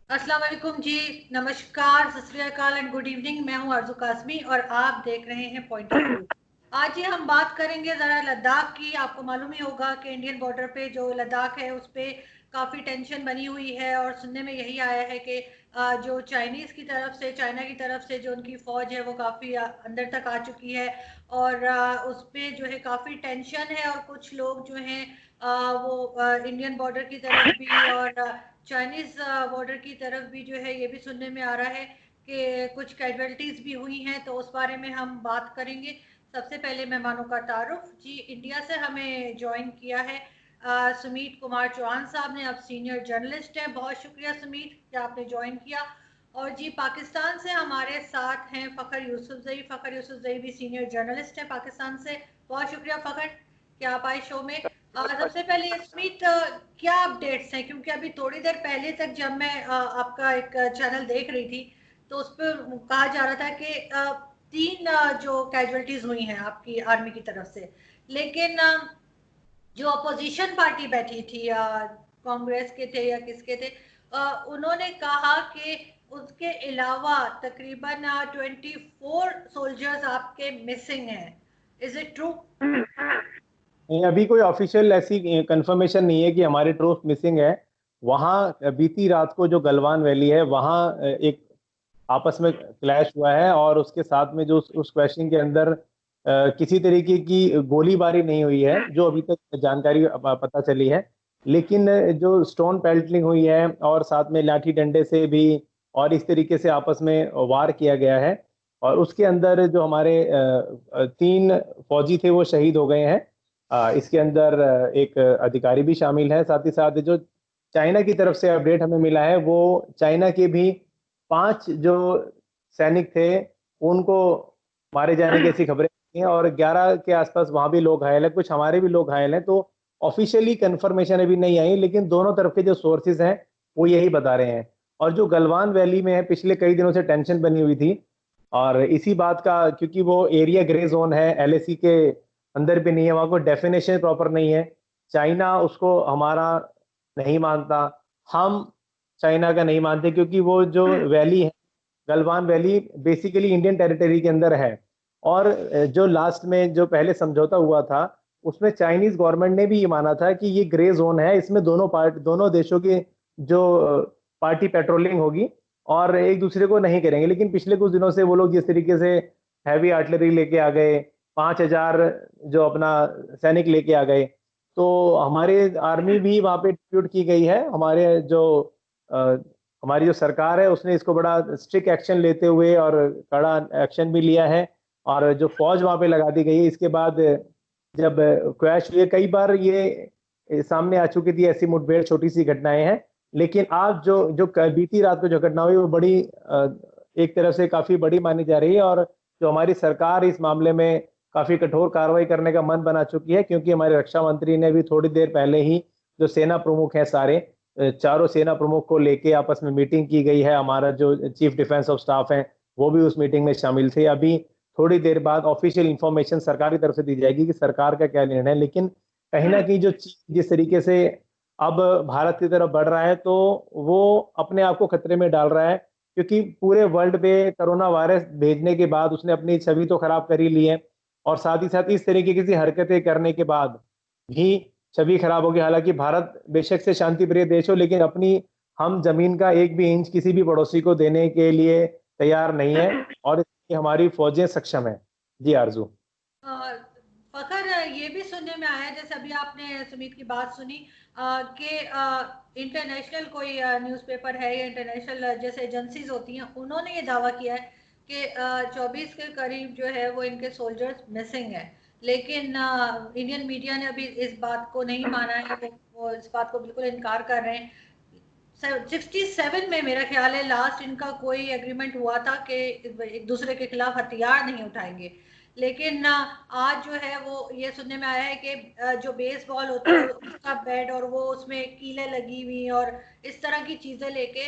अस्सलाम वालेकुम जी, नमस्कार, सत श्री अकाल एंड गुड इवनिंग। मैं हूं आरजू कासमी और आप देख रहे हैं पॉइंट ऑफ व्यू। आज ही हम बात करेंगे ज़रा लद्दाख की। आपको मालूम ही होगा कि इंडियन बॉर्डर पे जो लद्दाख है उस पे काफ़ी टेंशन बनी हुई है और सुनने में यही आया है कि जो चाइनीज़ की तरफ से, चाइना की तरफ से जो उनकी फ़ौज है वो काफ़ी अंदर तक आ चुकी है और उस पे जो है काफ़ी टेंशन है और कुछ लोग जो हैं वो इंडियन बॉर्डर की तरफ भी और चाइनीज़ बॉर्डर की तरफ भी जो है ये भी सुनने में आ रहा है कि कुछ कैजुअलिटीज़ भी हुई हैं, तो उस बारे में हम बात करेंगे। सबसे पहले मेहमानों का तारुफ जी, इंडिया से हमें ज्वाइन किया है सुमीत कुमार चौहान साहब ने। आप सीनियर जर्नलिस्ट हैं, बहुत शुक्रिया सुमीत कि आपने ज्वाइन किया। और जी पाकिस्तान से हमारे साथ हैं फ़खर यूसुफजई। फ़खर यूसुफजई भी सीनियर जर्नलिस्ट हैं पाकिस्तान से। बहुत शुक्रिया फ़खर कि आप आए शो में। सबसे पहले स्मित, क्या अपडेट्स हैं, क्योंकि अभी थोड़ी देर पहले तक जब मैं आपका एक चैनल देख रही थी तो उस पर कहा जा रहा था कि तीन जो कैजुअलिटीज हुई हैं आपकी आर्मी की तरफ से, लेकिन जो अपोजिशन पार्टी बैठी थी कांग्रेस के थे या किसके थे, उन्होंने कहा कि उसके अलावा तकरीबन 24 सोल्जर्स आपके मिसिंग हैं। Is it true? नहीं, अभी कोई ऑफिशियल ऐसी कंफर्मेशन नहीं है कि हमारे ट्रूप मिसिंग है। वहाँ बीती रात को जो गलवान वैली है वहाँ एक आपस में क्लैश हुआ है और उसके साथ में जो उस क्रैशिंग के अंदर किसी तरीके की गोलीबारी नहीं हुई है जो अभी तक जानकारी पता चली है। लेकिन जो स्टोन पेल्टिंग हुई है और साथ में लाठी डंडे से भी और इस तरीके से आपस में वार किया गया है और उसके अंदर जो हमारे तीन फौजी थे वो शहीद हो गए हैं। इसके अंदर एक अधिकारी भी शामिल है। साथ ही साथ जो चाइना की तरफ से अपडेट हमें मिला है वो चाइना के भी 5 जो सैनिक थे उनको मारे जाने की ऐसी खबरें हैं और 11 के आसपास वहां भी लोग घायल हैं, कुछ हमारे भी लोग घायल हैं। तो ऑफिशियली कंफर्मेशन अभी नहीं आई, लेकिन दोनों तरफ के जो सोर्सेज हैं वो यही बता रहे हैं। और जो गलवान वैली में है पिछले कई दिनों से टेंशन बनी हुई थी और इसी बात का, क्योंकि वो एरिया ग्रे जोन है, एलएसी के अंदर भी नहीं है, वहां को डेफिनेशन प्रॉपर नहीं है। चाइना उसको हमारा नहीं मानता, हम चाइना का नहीं मानते, क्योंकि वो जो वैली है Galwan valley basically Indian territory के अंदर है। और जो लास्ट में जो पहले समझौता हुआ था उसमें चाइनीज गवर्नमेंट ने भी ये माना था कि ये ग्रे जोन है, इसमें दोनों देशों की जो पार्टी पेट्रोलिंग होगी और एक दूसरे को नहीं करेंगे। लेकिन पिछले कुछ दिनों से वो लोग जिस तरीके से हैवी आर्टिलरी लेके आ गए, 5,000 जो अपना सैनिक लेके आ गए, तो हमारे आर्मी भी वहां पे डिप्यूट की गई है। अ, हमारी जो सरकार है उसने इसको बड़ा स्ट्रिक्ट एक्शन लेते हुए और कड़ा एक्शन भी लिया है और जो फौज वहां पे लगा दी गई है। इसके बाद जब क्रैश हुए कई बार ये सामने आ चुकी थी ऐसी मुठभेड़, छोटी सी घटनाएं हैं। लेकिन आज जो जो बीती रात को जो घटना हुई वो बड़ी एक तरह से काफी बड़ी मानी जा रही है और जो हमारी सरकार इस मामले में काफी कठोर कार्रवाई करने का मन बना चुकी है, क्योंकि हमारे रक्षा मंत्री ने भी थोड़ी देर पहले ही जो सेना प्रमुख हैं सारे चारों सेना प्रमुख को लेके आपस में मीटिंग की गई है। हमारा जो चीफ डिफेंस ऑफ स्टाफ है वो भी उस मीटिंग में शामिल थे। अभी थोड़ी देर बाद ऑफिशियल इंफॉर्मेशन सरकार की तरफ से दी जाएगी कि सरकार का क्या निर्णय है। लेकिन कहीं ना कहीं जो जिस तरीके से अब भारत की तरफ बढ़ रहा है तो वो अपने आप को खतरे में डाल रहा है, क्योंकि पूरे वर्ल्ड पे कोरोना वायरस भेजने के बाद उसने अपनी छवि तो खराब कर ही ली है और साथ ही साथ इस तरीके की हरकतें करने के बाद भी छवि खराब होगी। हालांकि भारत बेशक से शांति प्रिय देश हो, लेकिन अपनी हम जमीन का एक भी इंच किसी भी पड़ोसी को देने के लिए तैयार नहीं है और इसलिए हमारी फौजें सक्षम है। जी आरजू। फखर, ये भी सुनने में आया, जैसे अभी आपने सुमित की बात सुनी कि इंटरनेशनल कोई न्यूज़पेपर है या इंटरनेशनल जैसे एजेंसीज होती हैं, उन्होंने ये दावा किया है कि 24 के करीब जो है वो इनके सोल्जर्स मिसिंग है। लेकिन इंडियन मीडिया ने अभी इस बात को नहीं माना है, वो इस बात को बिल्कुल इनकार कर रहे हैं। 67 में मेरा ख्याल है लास्ट इनका कोई एग्रीमेंट हुआ था कि एक दूसरे के खिलाफ हथियार नहीं उठाएंगे। लेकिन आज जो है वो ये सुनने में आया है कि जो बेसबॉल होता है उसका बैट और वो उसमें कीलें लगी हुई और इस तरह की चीजें लेके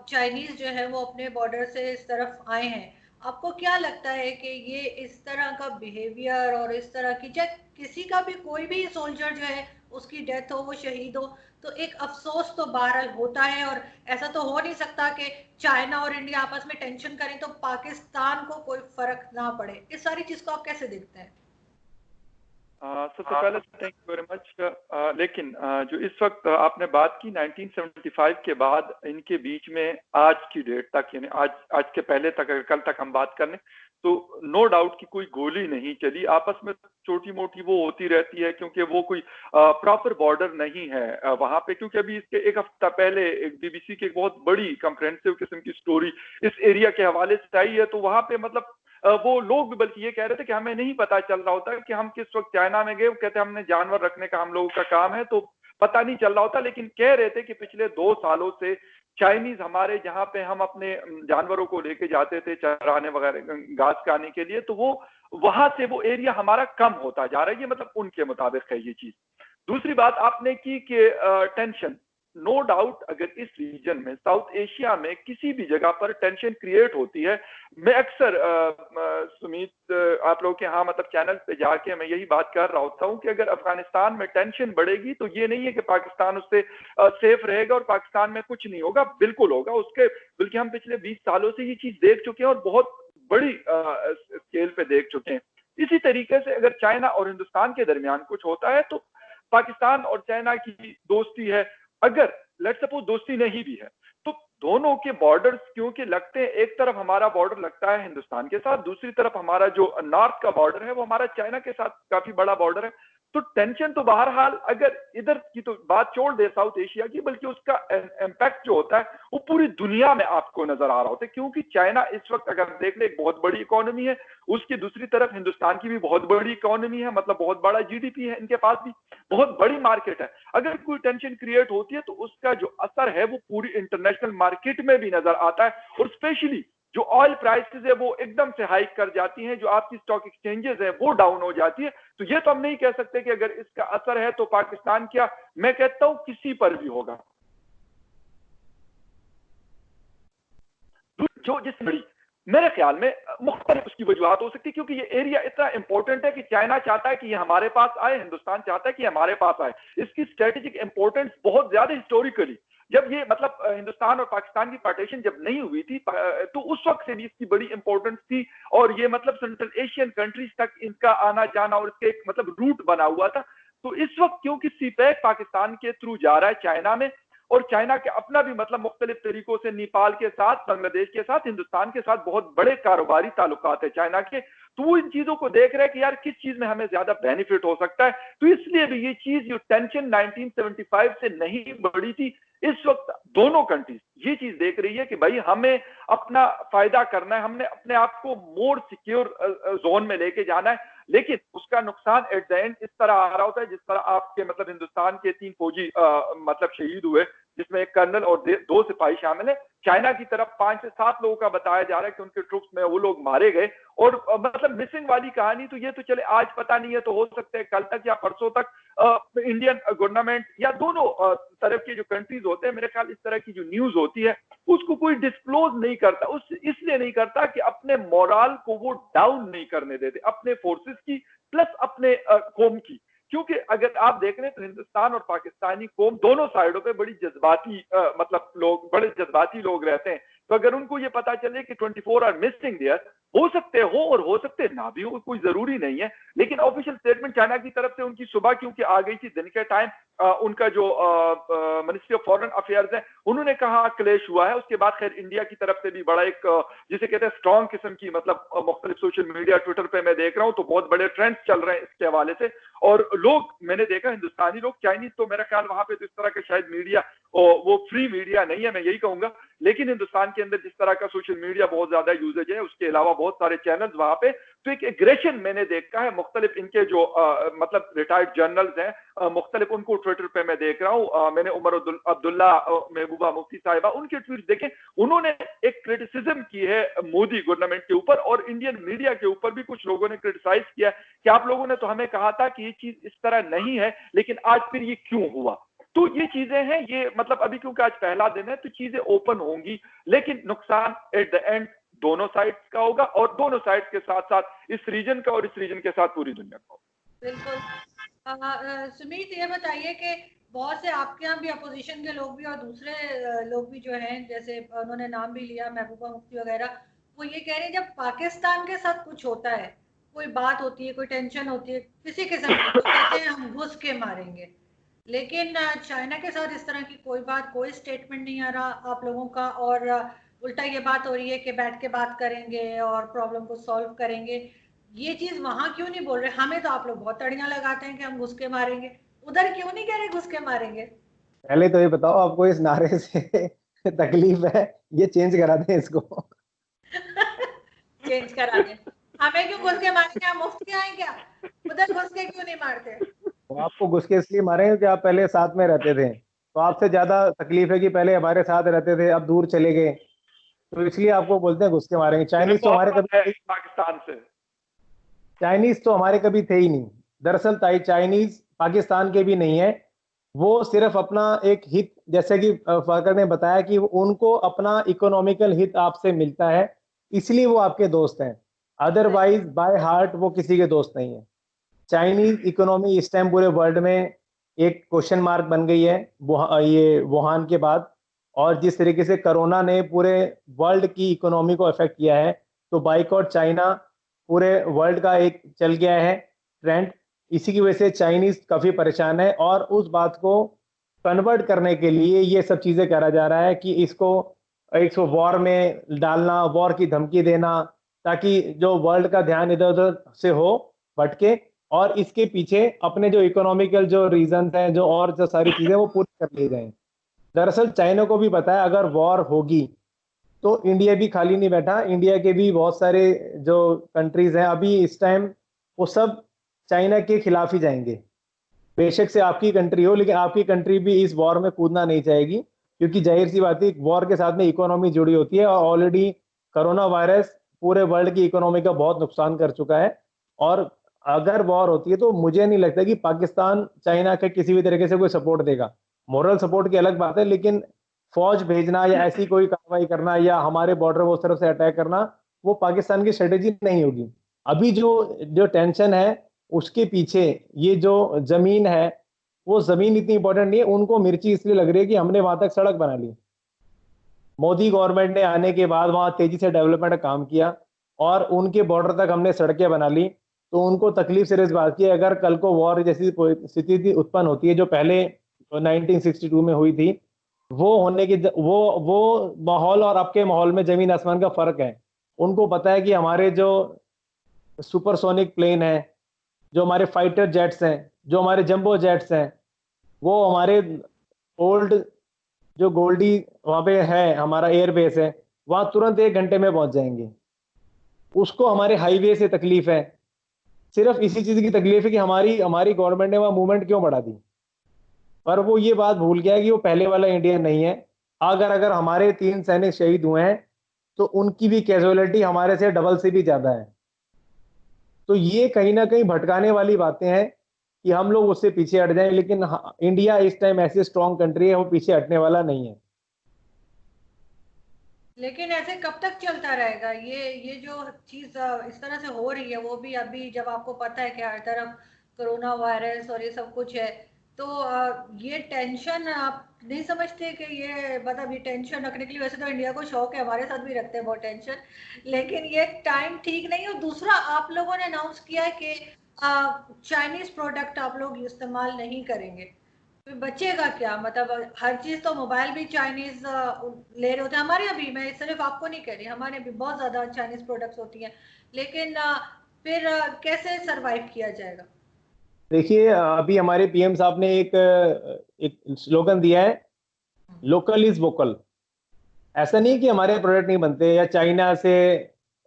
चाइनीज जो है वो अपने बॉर्डर से इस तरफ आए हैं। आपको क्या लगता है कि ये इस तरह का बिहेवियर और इस तरह की, चाहे किसी का भी कोई भी सोल्जर जो है उसकी डेथ हो, वो शहीद हो, तो एक अफसोस तो बहरहाल होता है। और ऐसा तो हो नहीं सकता कि चाइना और इंडिया आपस में टेंशन करें तो पाकिस्तान को कोई फर्क ना पड़े। इस सारी चीज को आप कैसे देखते हैं? सबसे पहले थैंक यू वेरी मच। लेकिन जो इस वक्त आपने बात की 1975 के बाद इनके बीच में आज की डेट तक, यानी आज के पहले तक, अगर कल तक हम बात कर लें तो नो डाउट कि कोई गोली नहीं चली। आपस में छोटी मोटी वो होती रहती है क्योंकि वो कोई प्रॉपर बॉर्डर नहीं है वहां पे। क्योंकि अभी इसके एक हफ्ता पहले एक बीबीसी की एक बहुत बड़ी कंप्रहेंसिव किस्म की स्टोरी इस एरिया के हवाले से आई है, तो वहां पे मतलब वो लोग भी बल्कि ये कह रहे थे कि हमें नहीं पता चल रहा होता कि हम किस वक्त चाइना में गए। वो कहते हमने जानवर रखने का हम लोगों का काम है, तो पता नहीं चल रहा होता। लेकिन कह रहे थे कि पिछले 2 सालों से चाइनीज हमारे जहां पे हम अपने जानवरों को लेके जाते थे चराने वगैरह घास खाने के लिए, तो वो वहां से वो एरिया हमारा कम होता जा रहा है। ये मतलब उनके मुताबिक है ये चीज। दूसरी बात आपने की कि टेंशन, नो डाउट अगर इस रीजन में साउथ एशिया में किसी भी जगह पर टेंशन क्रिएट होती है, मैं अक्सर सुमित आप लोग के यहाँ मतलब चैनल पे जाके मैं यही बात कर रहा होता हूँ कि अगर अफगानिस्तान में टेंशन बढ़ेगी तो ये नहीं है कि पाकिस्तान उससे सेफ रहेगा और पाकिस्तान में कुछ नहीं होगा, बिल्कुल होगा उसके। बल्कि हम पिछले 20 सालों से ये चीज देख चुके हैं और बहुत बड़ी स्केल पे देख चुके हैं। इसी तरीके से अगर चाइना और हिंदुस्तान के दरमियान कुछ होता है तो पाकिस्तान और चाइना की दोस्ती है, अगर लेट्स सपोज दोस्ती नहीं भी है तो दोनों के बॉर्डर्स क्योंकि लगते हैं, एक तरफ हमारा बॉर्डर लगता है हिंदुस्तान के साथ, दूसरी तरफ हमारा जो नॉर्थ का बॉर्डर है वो हमारा चाइना के साथ काफी बड़ा बॉर्डर है। तो टेंशन तो बहरहाल अगर इधर की तो बात छोड़ दे साउथ एशिया की, बल्कि उसका इम्पैक्ट जो होता है वो पूरी दुनिया में आपको नजर आ रहा होता है। क्योंकि चाइना इस वक्त अगर देख ले एक बहुत बड़ी इकोनॉमी है, उसकी दूसरी तरफ हिंदुस्तान की भी बहुत बड़ी इकोनॉमी है, मतलब बहुत बड़ा जीडीपी है इनके पास भी, बहुत बड़ी मार्केट है। अगर कोई टेंशन क्रिएट होती है तो उसका जो असर है वो पूरी इंटरनेशनल मार्केट में भी नजर आता है। और स्पेशली जो ऑयल प्राइसेस है वो एकदम से हाइक कर जाती हैं, जो आपकी स्टॉक एक्सचेंजेस है वो डाउन हो जाती है। तो ये तो हम नहीं कह सकते कि अगर इसका असर है तो पाकिस्तान क्या, मैं कहता हूं किसी पर भी होगा। जो जिस बड़ी मेरे ख्याल में मुख्तलिफ उसकी वजूहत हो सकती है, क्योंकि ये एरिया इतना इंपॉर्टेंट है कि चाइना चाहता है कि ये हमारे पास आए, हिंदुस्तान चाहता है कि हमारे पास आए। इसकी स्ट्रेटेजिक इंपॉर्टेंस बहुत ज्यादा हिस्टोरिकली, जब ये मतलब हिंदुस्तान और पाकिस्तान की पार्टीशन जब नहीं हुई थी तो उस वक्त से भी इसकी बड़ी इंपॉर्टेंस थी। और ये मतलब सेंट्रल एशियन कंट्रीज तक इनका आना जाना और इसके एक मतलब रूट बना हुआ था। तो इस वक्त क्योंकि सीपैक पाकिस्तान के थ्रू जा रहा है चाइना में, और चाइना के अपना भी मतलब मुख्तलिफ तरीकों से नेपाल के साथ, बांग्लादेश के साथ, हिंदुस्तान के साथ बहुत बड़े कारोबारी ताल्लुकात है चाइना के, तो वो इन चीजों को देख रहे हैं कि यार किस चीज में हमें ज्यादा बेनिफिट हो सकता है। तो इसलिए भी ये चीज जो टेंशन 1975 से नहीं बढ़ी थी, इस वक्त दोनों कंट्रीज ये चीज देख रही है कि भाई हमें अपना फायदा करना है, हमने अपने आप को मोर सिक्योर जोन में लेके जाना है। लेकिन उसका नुकसान एट द एंड इस तरह आ रहा होता है जिस तरह आपके मतलब हिंदुस्तान के 3 फौजी मतलब शहीद हुए, जिसमें एक कर्नल और 2 सिपाही शामिल है। चाइना की तरफ 5 से 7 लोगों का बताया जा रहा है कि उनके ट्रुप्स में वो लोग मारे गए। और मतलब मिसिंग वाली कहानी तो ये तो चले आज पता नहीं है, तो हो सकता है कल तक या परसों तक इंडियन गवर्नमेंट या दोनों तरफ के जो कंट्रीज होते हैं, मेरे ख्याल इस तरह की जो न्यूज होती है उसको कोई डिस्क्लोज नहीं करता, उस इसलिए नहीं करता कि अपने मोरल को वो डाउन नहीं करने देते, अपने फोर्सेस की प्लस अपने कौम की। क्योंकि अगर आप देख रहे हैं तो हिंदुस्तान और पाकिस्तानी कौम दोनों साइडों पे बड़ी जज्बाती मतलब लोग, बड़े जज्बाती लोग रहते हैं। तो अगर उनको ये पता चले कि 24 आर मिसिंग देयर, हो सकते हो और हो सकते ना भी हो, कोई जरूरी नहीं है। लेकिन ऑफिशियल स्टेटमेंट चाइना की तरफ से उनकी सुबह क्योंकि आ गई थी दिन के टाइम, उनका जो मिनिस्ट्री ऑफ फॉरेन अफेयर्स है उन्होंने कहा क्लेश हुआ है। उसके बाद खैर इंडिया की तरफ से भी बड़ा एक जिसे कहते हैं स्ट्रॉन्ग किस्म की मतलब मुख्तलिफ सोशल मीडिया ट्विटर पे मैं देख रहा हूं तो बहुत बड़े ट्रेंड्स चल रहे हैं इसके हवाले से। और लोग मैंने देखा हिंदुस्तानी लोग, चाइनीज तो मेरा ख्याल वहां पे तो इस तरह का शायद मीडिया वो फ्री मीडिया नहीं है, मैं यही कहूंगा। लेकिन हिंदुस्तान के अंदर जिस तरह का सोशल मीडिया बहुत ज्यादा यूजेज है, उसके अलावा बहुत सारे चैनल्स वहां पे, तो एक एग्रेशन मैंने देखा है मुख्तलिफ इनके जो मतलब रिटायर्ड जर्नल्स हैं मुख्तलिफ, उनको ट्विटर पे मैं देख रहा हूँ। मैंने उमर अब्दुल्ला महबूबा मुफ्ती साहिबा उनके ट्वीट देखे, उन्होंने एक क्रिटिसिज्म की है मोदी गवर्नमेंट के ऊपर, और इंडियन मीडिया के ऊपर भी कुछ लोगों ने क्रिटिसाइज किया कि आप लोगों ने तो हमें कहा था कि ये चीज इस तरह नहीं है, लेकिन आज फिर ये क्यों हुआ। तो ये चीजें हैं, ये मतलब अभी क्योंकि आज पहला दिन है तो चीजें ओपन होंगी, लेकिन नुकसान एट द एंड दोनों साइड्स का होगा, और दोनों साइड्स के साथ साथ इस रीजन का और इस रीजन के साथ पूरी दुनिया का। बिल्कुल। सुमीत, ये बताइए कि बहुत से आपके यहाँ भी अपोजिशन के लोग भी और दूसरे लोग भी जो हैं, जैसे उन्होंने नाम भी लिया महबूबा मुफ्ती वगैरह, वो ये कह रहे हैं जब पाकिस्तान के साथ कुछ होता है, कोई बात होती है, कोई टेंशन होती है किसी किस्म की, तो कहते हैं हम घुस के मारेंगे। लेकिन चाइना के साथ इस तरह की कोई बात, कोई स्टेटमेंट नहीं आ रहा आप लोगों का, और उल्टा ये बात हो रही है कि बैठ के बात करेंगे और प्रॉब्लम को सॉल्व करेंगे। ये चीज वहां क्यों नहीं बोल रहे? हमें तो आप लोग बहुत तड़ियां लगाते हैं कि हम घुस के मारेंगे, उधर क्यों नहीं कह रहे घुस के मारेंगे? पहले तो ये बताओ आपको इस नारे से तकलीफ है, ये चेंज करा दें इसको। चेंज करा दें। हमें क्यों घुस के मारेंगे? हम मुफ्त के आए क्या? उधर घुस के क्यों नहीं मारते? वो आपको घुस के इसलिए मारेंगे कि आप पहले साथ में रहते थे, तो आपसे ज्यादा तकलीफ है कि पहले हमारे साथ रहते थे, अब दूर चले गए, तो इसलिए आपको बोलते हैं घुस के मारेंगे। हमें चाइनीज तो हमारे मोहब्बत है कभी पाकिस्तान से। चाइनीज तो हमारे कभी थे ही नहीं। दरअसल चाइनीज पाकिस्तान के भी नहीं है। वो सिर्फ अपना एक हित, जैसे कि फरकर ने बताया कि उनको अपना इकोनॉमिकल हित आपसे मिलता है, इसलिए वो आपके दोस्त हैं। अदरवाइज बाय हार्ट वो किसी के दोस्त नहीं है। चाइनीज इकोनॉमी इस टाइम पूरे वर्ल्ड में एक क्वेश्चन मार्क बन गई है, ये वुहान के बाद। और जिस तरीके से कोरोना ने पूरे वर्ल्ड की इकोनॉमी को अफेक्ट किया है, तो बाइकआउट चाइना पूरे वर्ल्ड का एक चल गया है ट्रेंड। इसी की वजह से चाइनीज काफी परेशान है, और उस बात को कन्वर्ट करने के लिए ये सब चीजें करा जा रहा है कि इसको वॉर में डालना, वॉर की धमकी देना, ताकि जो वर्ल्ड का ध्यान इधर उधर से हो भटके, और इसके पीछे अपने जो इकोनॉमिकल जो रीजन हैं, जो और जो सारी चीजें वो पूरी कर ली जाए। दरअसल चाइना को भी पता है अगर वॉर होगी तो इंडिया भी खाली नहीं बैठा। इंडिया के भी बहुत सारे जो कंट्रीज हैं अभी इस टाइम, वो सब चाइना के खिलाफ ही जाएंगे। बेशक से आपकी कंट्री हो, लेकिन आपकी कंट्री भी इस वॉर में कूदना नहीं चाहेगी, क्योंकि जाहिर सी बात है वॉर के साथ में इकोनॉमी जुड़ी होती है, और ऑलरेडी कोरोना वायरस पूरे वर्ल्ड की इकोनॉमी का बहुत नुकसान कर चुका है। और अगर वॉर होती है तो मुझे नहीं लगता कि पाकिस्तान चाइना के किसी भी तरीके से कोई सपोर्ट देगा। मोरल सपोर्ट की अलग बात है, लेकिन फौज भेजना या ऐसी कोई कार्रवाई करना या हमारे बॉर्डर को उस तरफ से अटैक करना, वो पाकिस्तान की स्ट्रेटेजी नहीं होगी। अभी जो जो टेंशन है उसके पीछे ये जो जमीन है, वो जमीन इतनी इंपॉर्टेंट नहीं है। उनको मिर्ची इसलिए लग रही है कि हमने वहां तक सड़क बना ली। मोदी गवर्नमेंट ने आने के बाद वहां तेजी से डेवलपमेंट का काम किया, और उनके बॉर्डर तक हमने सड़कें बना ली। तो उनको तकलीफ सिर्फ इस बात की है, अगर कल को वॉर जैसी कोई स्थिति उत्पन्न होती है जो पहले 1962 में हुई थी, वो होने की वो माहौल और अब के माहौल में जमीन आसमान का फर्क है। उनको पता है कि हमारे जो सुपरसोनिक प्लेन है, जो हमारे फाइटर जेट्स हैं, जो हमारे जंबो जेट्स हैं, वो हमारे ओल्ड जो गोल्डी वहां पे है हमारा एयरबेस है, वहां तुरंत 1 घंटे में पहुंच जाएंगे। उसको हमारे हाईवे से तकलीफ है, सिर्फ इसी चीज की तकलीफ है कि हमारी हमारी गवर्नमेंट ने वहां मूवमेंट क्यों बढ़ा दी। पर वो ये बात भूल गया कि वो पहले वाला इंडिया नहीं है। अगर अगर हमारे 3 सैनिक शहीद हुए हैं तो उनकी भी कैजुअलिटी हमारे से डबल से भी ज्यादा है। तो ये कहीं ना कहीं भटकाने वाली बातें हैं कि हम लोग उससे पीछे हट जाएं, लेकिन इंडिया इस टाइम ऐसी स्ट्रॉन्ग कंट्री है, वो पीछे हटने वाला नहीं है। लेकिन ऐसे कब तक चलता रहेगा? ये जो चीज इस तरह से हो रही है, वो भी अभी जब आपको पता है कि हर तरफ कोरोना वायरस और ये सब कुछ है, तो ये टेंशन आप नहीं समझते कि ये मतलब ये टेंशन रखने के लिए, वैसे तो इंडिया को शौक है, हमारे साथ भी रखते हैं बहुत टेंशन, लेकिन ये टाइम ठीक नहीं है। और दूसरा, आप लोगों ने अनाउंस किया है कि चाइनीज प्रोडक्ट आप लोग इस्तेमाल नहीं करेंगे, तो बचेगा क्या? मतलब हर चीज तो मोबाइल भी चाइनीज ले रहे होते हैं। हमारे यहाँ भी, मैं सिर्फ आपको नहीं कह रही, हमारे भी बहुत ज्यादा चाइनीज प्रोडक्ट्स होती हैं, लेकिन फिर कैसे सरवाइव किया जाएगा? देखिए अभी हमारे पीएम साहब ने एक स्लोगन दिया है, लोकल इज वोकल। ऐसा नहीं कि हमारे प्रोडक्ट नहीं बनते या चाइना से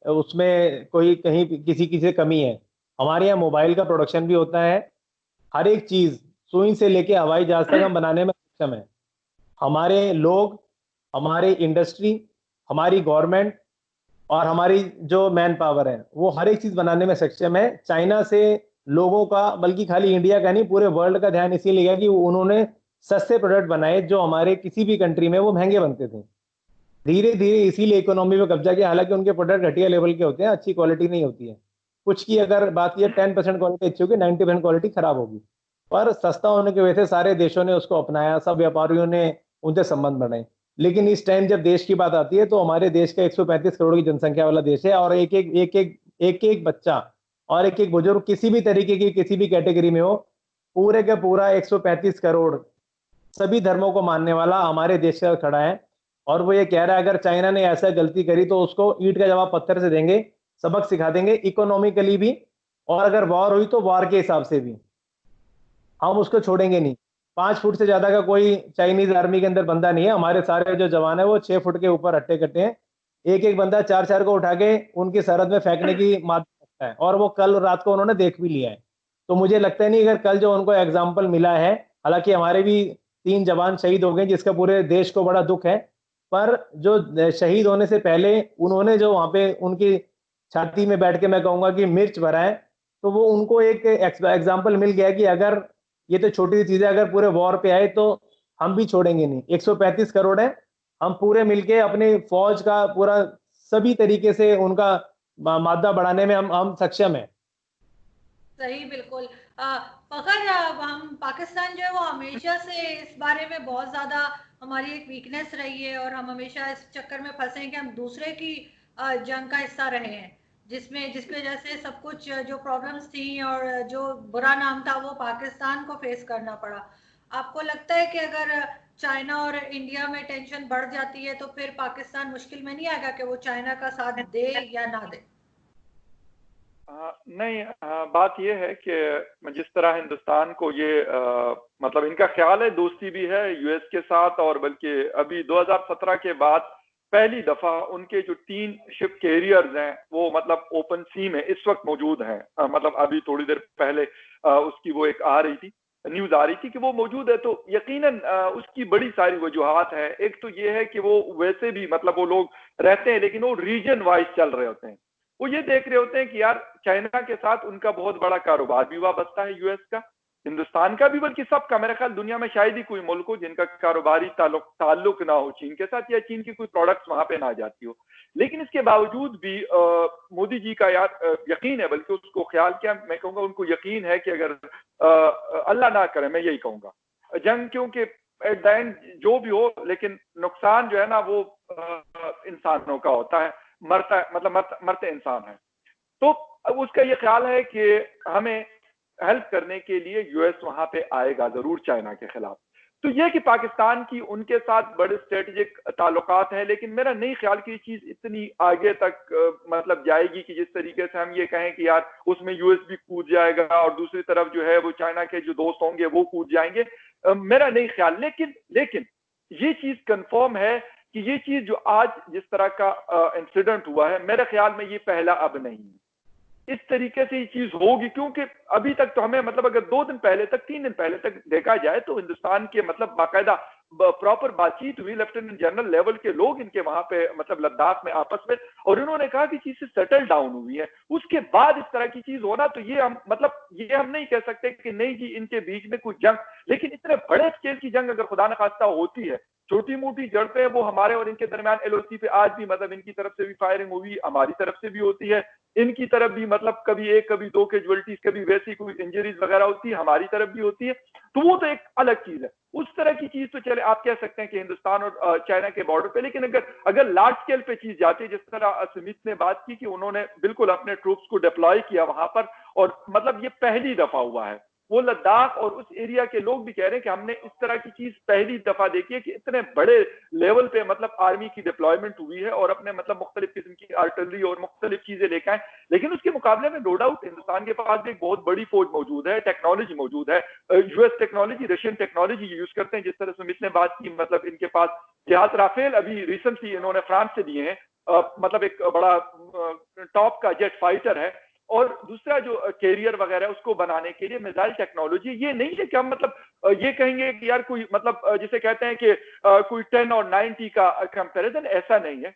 उसमें कोई कहीं किसी की से कमी है। हमारे यहाँ मोबाइल का प्रोडक्शन भी होता है। हर एक चीज सुई से लेके हवाई जहाज तक हम बनाने में सक्षम है। हमारे लोग, हमारी इंडस्ट्री, हमारी गवर्नमेंट और हमारी जो मैन पावर है, वो हर एक चीज बनाने में सक्षम है। चाइना से लोगों का, बल्कि खाली इंडिया का नहीं पूरे वर्ल्ड का ध्यान इसीलिए गया कि उन्होंने सस्ते प्रोडक्ट बनाए जो हमारे किसी भी कंट्री में वो महंगे बनते थे। धीरे धीरे इसीलिए इकोनॉमी में कब्जा किया। हालांकि उनके प्रोडक्ट घटिया लेवल के होते हैं, अच्छी क्वालिटी नहीं होती है। कुछ की अगर बात की 10% क्वालिटी अच्छी होगी, 90% क्वालिटी खराब होगी। पर सस्ता होने की वजह से सारे देशों ने उसको अपनाया, सब व्यापारियों ने उनसे संबंध बढ़ाए। लेकिन इस टाइम जब देश की बात आती है तो हमारे देश का 135 करोड़ की जनसंख्या वाला देश है, और एक-एक बच्चा और एक-एक बुजुर्ग किसी भी तरीके की किसी भी कैटेगरी में हो, पूरे का पूरा 135 करोड़ सभी धर्मों को मानने वाला हमारे देश से खड़ा है। और वो ये कह रहा है अगर चाइना ने ऐसा गलती करी तो उसको ईंट का जवाब पत्थर से देंगे, सबक सिखा देंगे इकोनॉमिकली भी, और अगर वॉर हुई तो वॉर के हिसाब से भी हम उसको छोड़ेंगे नहीं। 5 फुट से ज्यादा का कोई चाइनीज आर्मी के अंदर बंदा नहीं है। हमारे सारे जो जवान है वो 6 फुट के ऊपर हट्टे कट्टे हैं। एक एक बंदा 4-4 को उठा के उनकी सरहद में फेंकने की मात रखता है, और वो कल रात को उन्होंने देख भी लिया है। तो मुझे लगता है नहीं, अगर कल जो उनको एग्जाम्पल मिला है, हालांकि हमारे भी 3 जवान शहीद हो गए जिसका पूरे देश को बड़ा दुख है, पर जो शहीद होने से पहले उन्होंने जो वहां पे उनकी छाती में बैठ के मैं कहूंगा कि मिर्च भरा है, तो वो उनको एक एग्जाम्पल मिल गया कि अगर ये तो छोटी सी चीज है, अगर पूरे वॉर पे आए तो हम भी छोड़ेंगे नहीं। 135 करोड़ है, हम पूरे मिलके अपनी फौज का पूरा सभी तरीके से उनका मादा बढ़ाने में हम सक्षम है। सही, बिल्कुल। मगर हम पाकिस्तान जो है वो हमेशा से इस बारे में बहुत ज़्यादा हमारी एक वीकनेस रही है, और हम हमेशा इस चक्कर में फंसे हैं कि हम दूसरे की जंग का हिस्सा रहे हैं, जिसमें जिसकी वजह से सब कुछ जो प्रॉब्लम्स थी और जो बुरा नाम था वो पाकिस्तान को फेस करना पड़ा। आपको लगता है कि अगर चाइना और इंडिया में टेंशन बढ़ जाती है तो फिर पाकिस्तान मुश्किल में नहीं आएगा कि वो चाइना का साथ दे या ना दे? नहीं, बात यह है कि जिस तरह हिंदुस्तान को ये मतलब इनका ख्याल है, दोस्ती भी है यूएस के साथ, और बल्कि अभी 2017 के बाद पहली दफा उनके जो 3 शिप कैरियर्स हैं वो मतलब ओपन सी में इस वक्त मौजूद हैं। मतलब अभी थोड़ी देर पहले उसकी वो एक आ रही थी, न्यूज आ रही थी कि वो मौजूद है। तो यकीनन उसकी बड़ी सारी वजूहात है। एक तो ये है कि वो वैसे भी मतलब वो लोग रहते हैं लेकिन वो रीजन वाइज चल रहे होते हैं। वो ये देख रहे होते हैं कि यार चाइना के साथ उनका बहुत बड़ा कारोबार भी वाबस्ता है, यूएस का, हिंदुस्तान का भी, बल्कि सबका। मेरा ख्याल दुनिया में शायद ही कोई मुल्क हो जिनका कारोबारी ताल्लुक ना हो चीन के साथ, या चीन की कोई प्रोडक्ट्स वहां पे ना जाती हो। लेकिन इसके बावजूद भी मोदी जी का यार यकीन है, बल्कि उसको ख्याल क्या मैं कहूंगा, उनको यकीन है कि अगर अल्लाह ना करे, मैं यही कहूंगा जंग, क्योंकि एट द एंड जो भी हो, लेकिन नुकसान जो है ना वो इंसानों का होता है। मरता मतलब मरते इंसान है। तो उसका ये ख्याल है कि हमें हेल्प करने के लिए यूएस वहां पे आएगा जरूर चाइना के खिलाफ। तो ये कि पाकिस्तान की उनके साथ बड़े स्ट्रेटेजिक ताल्लुकात हैं, लेकिन मेरा नहीं ख्याल कि ये चीज इतनी आगे तक मतलब जाएगी कि जिस तरीके से हम ये कहें कि यार उसमें यूएस भी कूद जाएगा और दूसरी तरफ जो है वो चाइना के जो दोस्त होंगे वो कूद जाएंगे। मेरा नहीं ख्याल। लेकिन ये चीज कंफर्म है कि ये चीज जो आज जिस तरह का इंसिडेंट हुआ है, मेरे ख्याल में ये पहला अब नहीं है। इस तरीके से ये चीज होगी, क्योंकि अभी तक तो हमें मतलब अगर 2 दिन पहले तक 3 दिन पहले तक देखा जाए तो हिंदुस्तान के मतलब बाकायदा प्रॉपर बातचीत हुई, लेफ्टिनेंट जनरल लेवल के लोग इनके वहां पे मतलब लद्दाख में आपस में, और इन्होंने कहा कि चीज से सेटल डाउन हुई है। उसके बाद इस तरह की चीज होना, तो ये हम मतलब ये हम नहीं कह सकते कि नहीं जी इनके बीच में कुछ जंग, लेकिन इतने बड़े स्केल की जंग अगर खुदा न खास्ता होती है, छोटी मोटी जड़पें वो हमारे और इनके दरमियान एलओसी पे आज भी मतलब इनकी तरफ से भी फायरिंग हुई, हमारी तरफ से भी होती है, इनकी तरफ भी मतलब कभी 1 कभी 2 कैजुअलिटीज, कभी वैसी कोई इंजरीज वगैरह होती है, हमारी तरफ भी होती है। तो वो तो एक अलग चीज है। उस तरह की चीज तो चले आप कह सकते हैं कि हिंदुस्तान और चाइना के बॉर्डर पे, लेकिन अगर लार्ज स्केल पे चीज जाती है, जिस तरह स्मिथ ने बात की कि उन्होंने बिल्कुल अपने ट्रूप्स को डिप्लॉय किया वहां पर, और मतलब ये पहली दफा हुआ है। वो लद्दाख और उस एरिया के लोग भी कह रहे हैं कि हमने इस तरह की चीज पहली दफा देखी है कि इतने बड़े लेवल पे मतलब आर्मी की डिप्लॉयमेंट हुई है, और अपने मतलब मुख्तलिफ किस्म की आर्टिलरी और मुख्तलिफ चीजें लेकर आए। लेकिन उसके मुकाबले में नो डाउट हिंदुस्तान के पास भी एक बहुत बड़ी फौज मौजूद है, टेक्नोलॉजी मौजूद है, US technology, Russian technology use करते हैं। जिस तरह सुमित ने बात की, मतलब इनके पास जहाज राफेल अभी रिसेंटली इन्होंने फ्रांस से दिए हैं, मतलब एक बड़ा टॉप का जेट फाइटर है। और दूसरा जो कैरियर वगैरह उसको बनाने के लिए मिसाइल टेक्नोलॉजी, ये नहीं है कि हम मतलब ये कहेंगे कि यार कोई मतलब जिसे कहते हैं कि कोई 10 और 90 का कंपैरिजन, ऐसा नहीं है।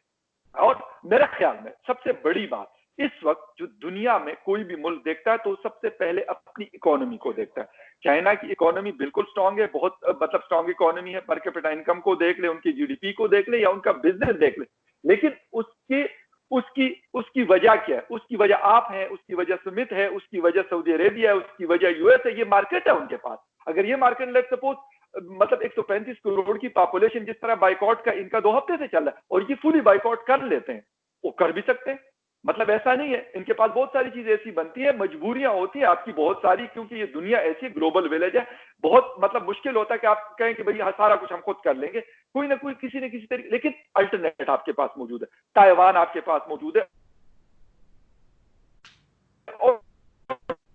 और मेरे ख्याल में सबसे बड़ी बात इस वक्त जो दुनिया में कोई भी मुल्क देखता है तो सबसे पहले अपनी इकोनॉमी को देखता है। चाइना की इकोनॉमी बिल्कुल स्ट्रांग है, बहुत मतलब स्ट्रांग इकोनॉमी है। पर कैपिटा इनकम को देख ले, उनकी जीडीपी को देख ले, या उनका बिजनेस देख ले, लेकिन उसके उसकी उसकी वजह क्या है? उसकी वजह आप हैं, उसकी वजह सुमित है, उसकी वजह सऊदी अरेबिया है, उसकी वजह यूएस है। ये मार्केट है उनके पास। अगर ये मार्केट लेट सपोज मतलब 135 करोड़ की पॉपुलेशन जिस तरह बाइकआउट का इनका 2 हफ्ते से चल रहा है और ये फुली बाइकआउट कर लेते हैं, वो कर भी सकते हैं। मतलब ऐसा नहीं है, इनके पास बहुत सारी चीजें ऐसी बनती है, मजबूरियां होती है आपकी बहुत सारी, क्योंकि ये दुनिया ऐसी ग्लोबल विलेज है। बहुत मतलब मुश्किल होता है कि आप कहें कि भाई सारा कुछ हम खुद कर लेंगे, कोई ना कोई किसी न किसी तरीके, लेकिन अल्टरनेट आपके पास मौजूद है। ताइवान आपके पास मौजूद है और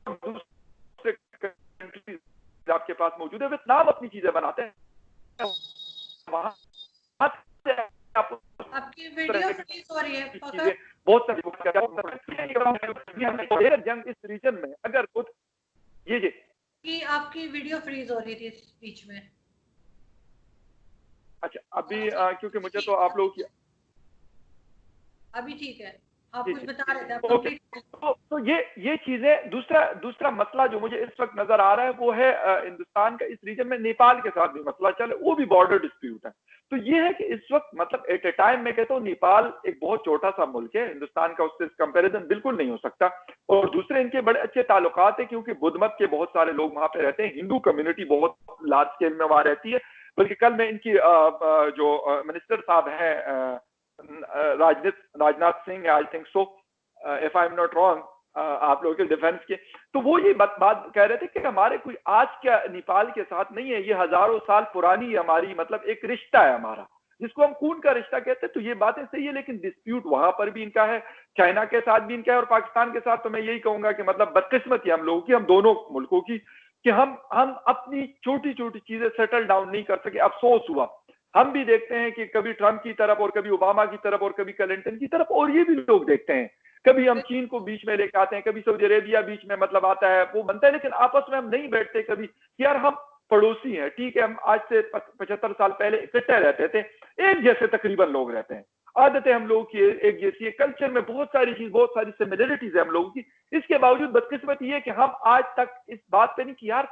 दूसरे कंट्रीज आपके पास मौजूद है। वियतनाम अपनी चीजें बनाते हैं, वहां आपकी वीडियो फ्रीज हो रही है, बहुत सारी जंग इस रीजन में अगर खुद ये कि आपकी वीडियो फ्रीज हो रही थी इस बीच में। अच्छा अभी क्योंकि मुझे तो आप लोगों की अभी ठीक है, आप कुछ बता रहे थे, आप ओके। तो ये चीजें दूसरा मसला जो मुझे इस वक्त नजर आ रहा है वो है हिंदुस्तान का इस रीजन में नेपाल के साथ भी मसला चल, वो भी बॉर्डर डिस्प्यूट है। तो ये है कि इस वक्त मतलब एट ए टाइम मैं कहता हूँ नेपाल एक बहुत छोटा सा मुल्क है, हिंदुस्तान का उससे कंपैरिजन बिल्कुल नहीं हो सकता। और दूसरे इनके बड़े अच्छे ताल्लुकात है क्योंकि बुद्ध मत के बहुत सारे लोग वहां पे रहते हैं, हिंदू कम्युनिटी बहुत लार्ज स्केल में वहां रहती है। बल्कि कल में इनकी जो मिनिस्टर साहब हैं Rajnath Singh, I think so if I am not wrong, आप लोगों के डिफेंस के, तो वो ये बात कह रहे थे कि हमारे कोई आज क्या नेपाल के साथ नहीं है, ये हजारों साल पुरानी हमारी मतलब एक रिश्ता है हमारा, जिसको हम खून का रिश्ता कहते हैं। तो ये बातें सही है, लेकिन डिस्प्यूट वहां पर भी इनका है, चाइना के साथ भी इनका है और पाकिस्तान के साथ। तो मैं यही कहूंगा कि मतलब बदकिस्मती हम लोगों की, हम दोनों मुल्कों की, कि हम अपनी छोटी छोटी चीजें सेटल डाउन नहीं कर सके। अफसोस हुआ, हम भी देखते हैं कि कभी ट्रंप की तरफ और कभी ओबामा की तरफ और कभी क्लिंटन की तरफ, और ये भी लोग देखते हैं, कभी हम चीन को बीच में लेके आते हैं, कभी सऊदी अरेबिया बीच में मतलब आता है, वो बनता है, लेकिन आपस में हम नहीं बैठते कभी यार हम पड़ोसी हैं, ठीक है, हम आज से 75 साल पहले इकट्ठे रहते थे, एक जैसे तकरीबन लोग रहते हैं, आदतें हम लोगों की एक जैसी है, कल्चर में बहुत सारी सिमिलरिटीज है हम लोगों की। इसके बावजूद बदकिस्मती है कि हम आज तक इस बात पे नहीं कि यार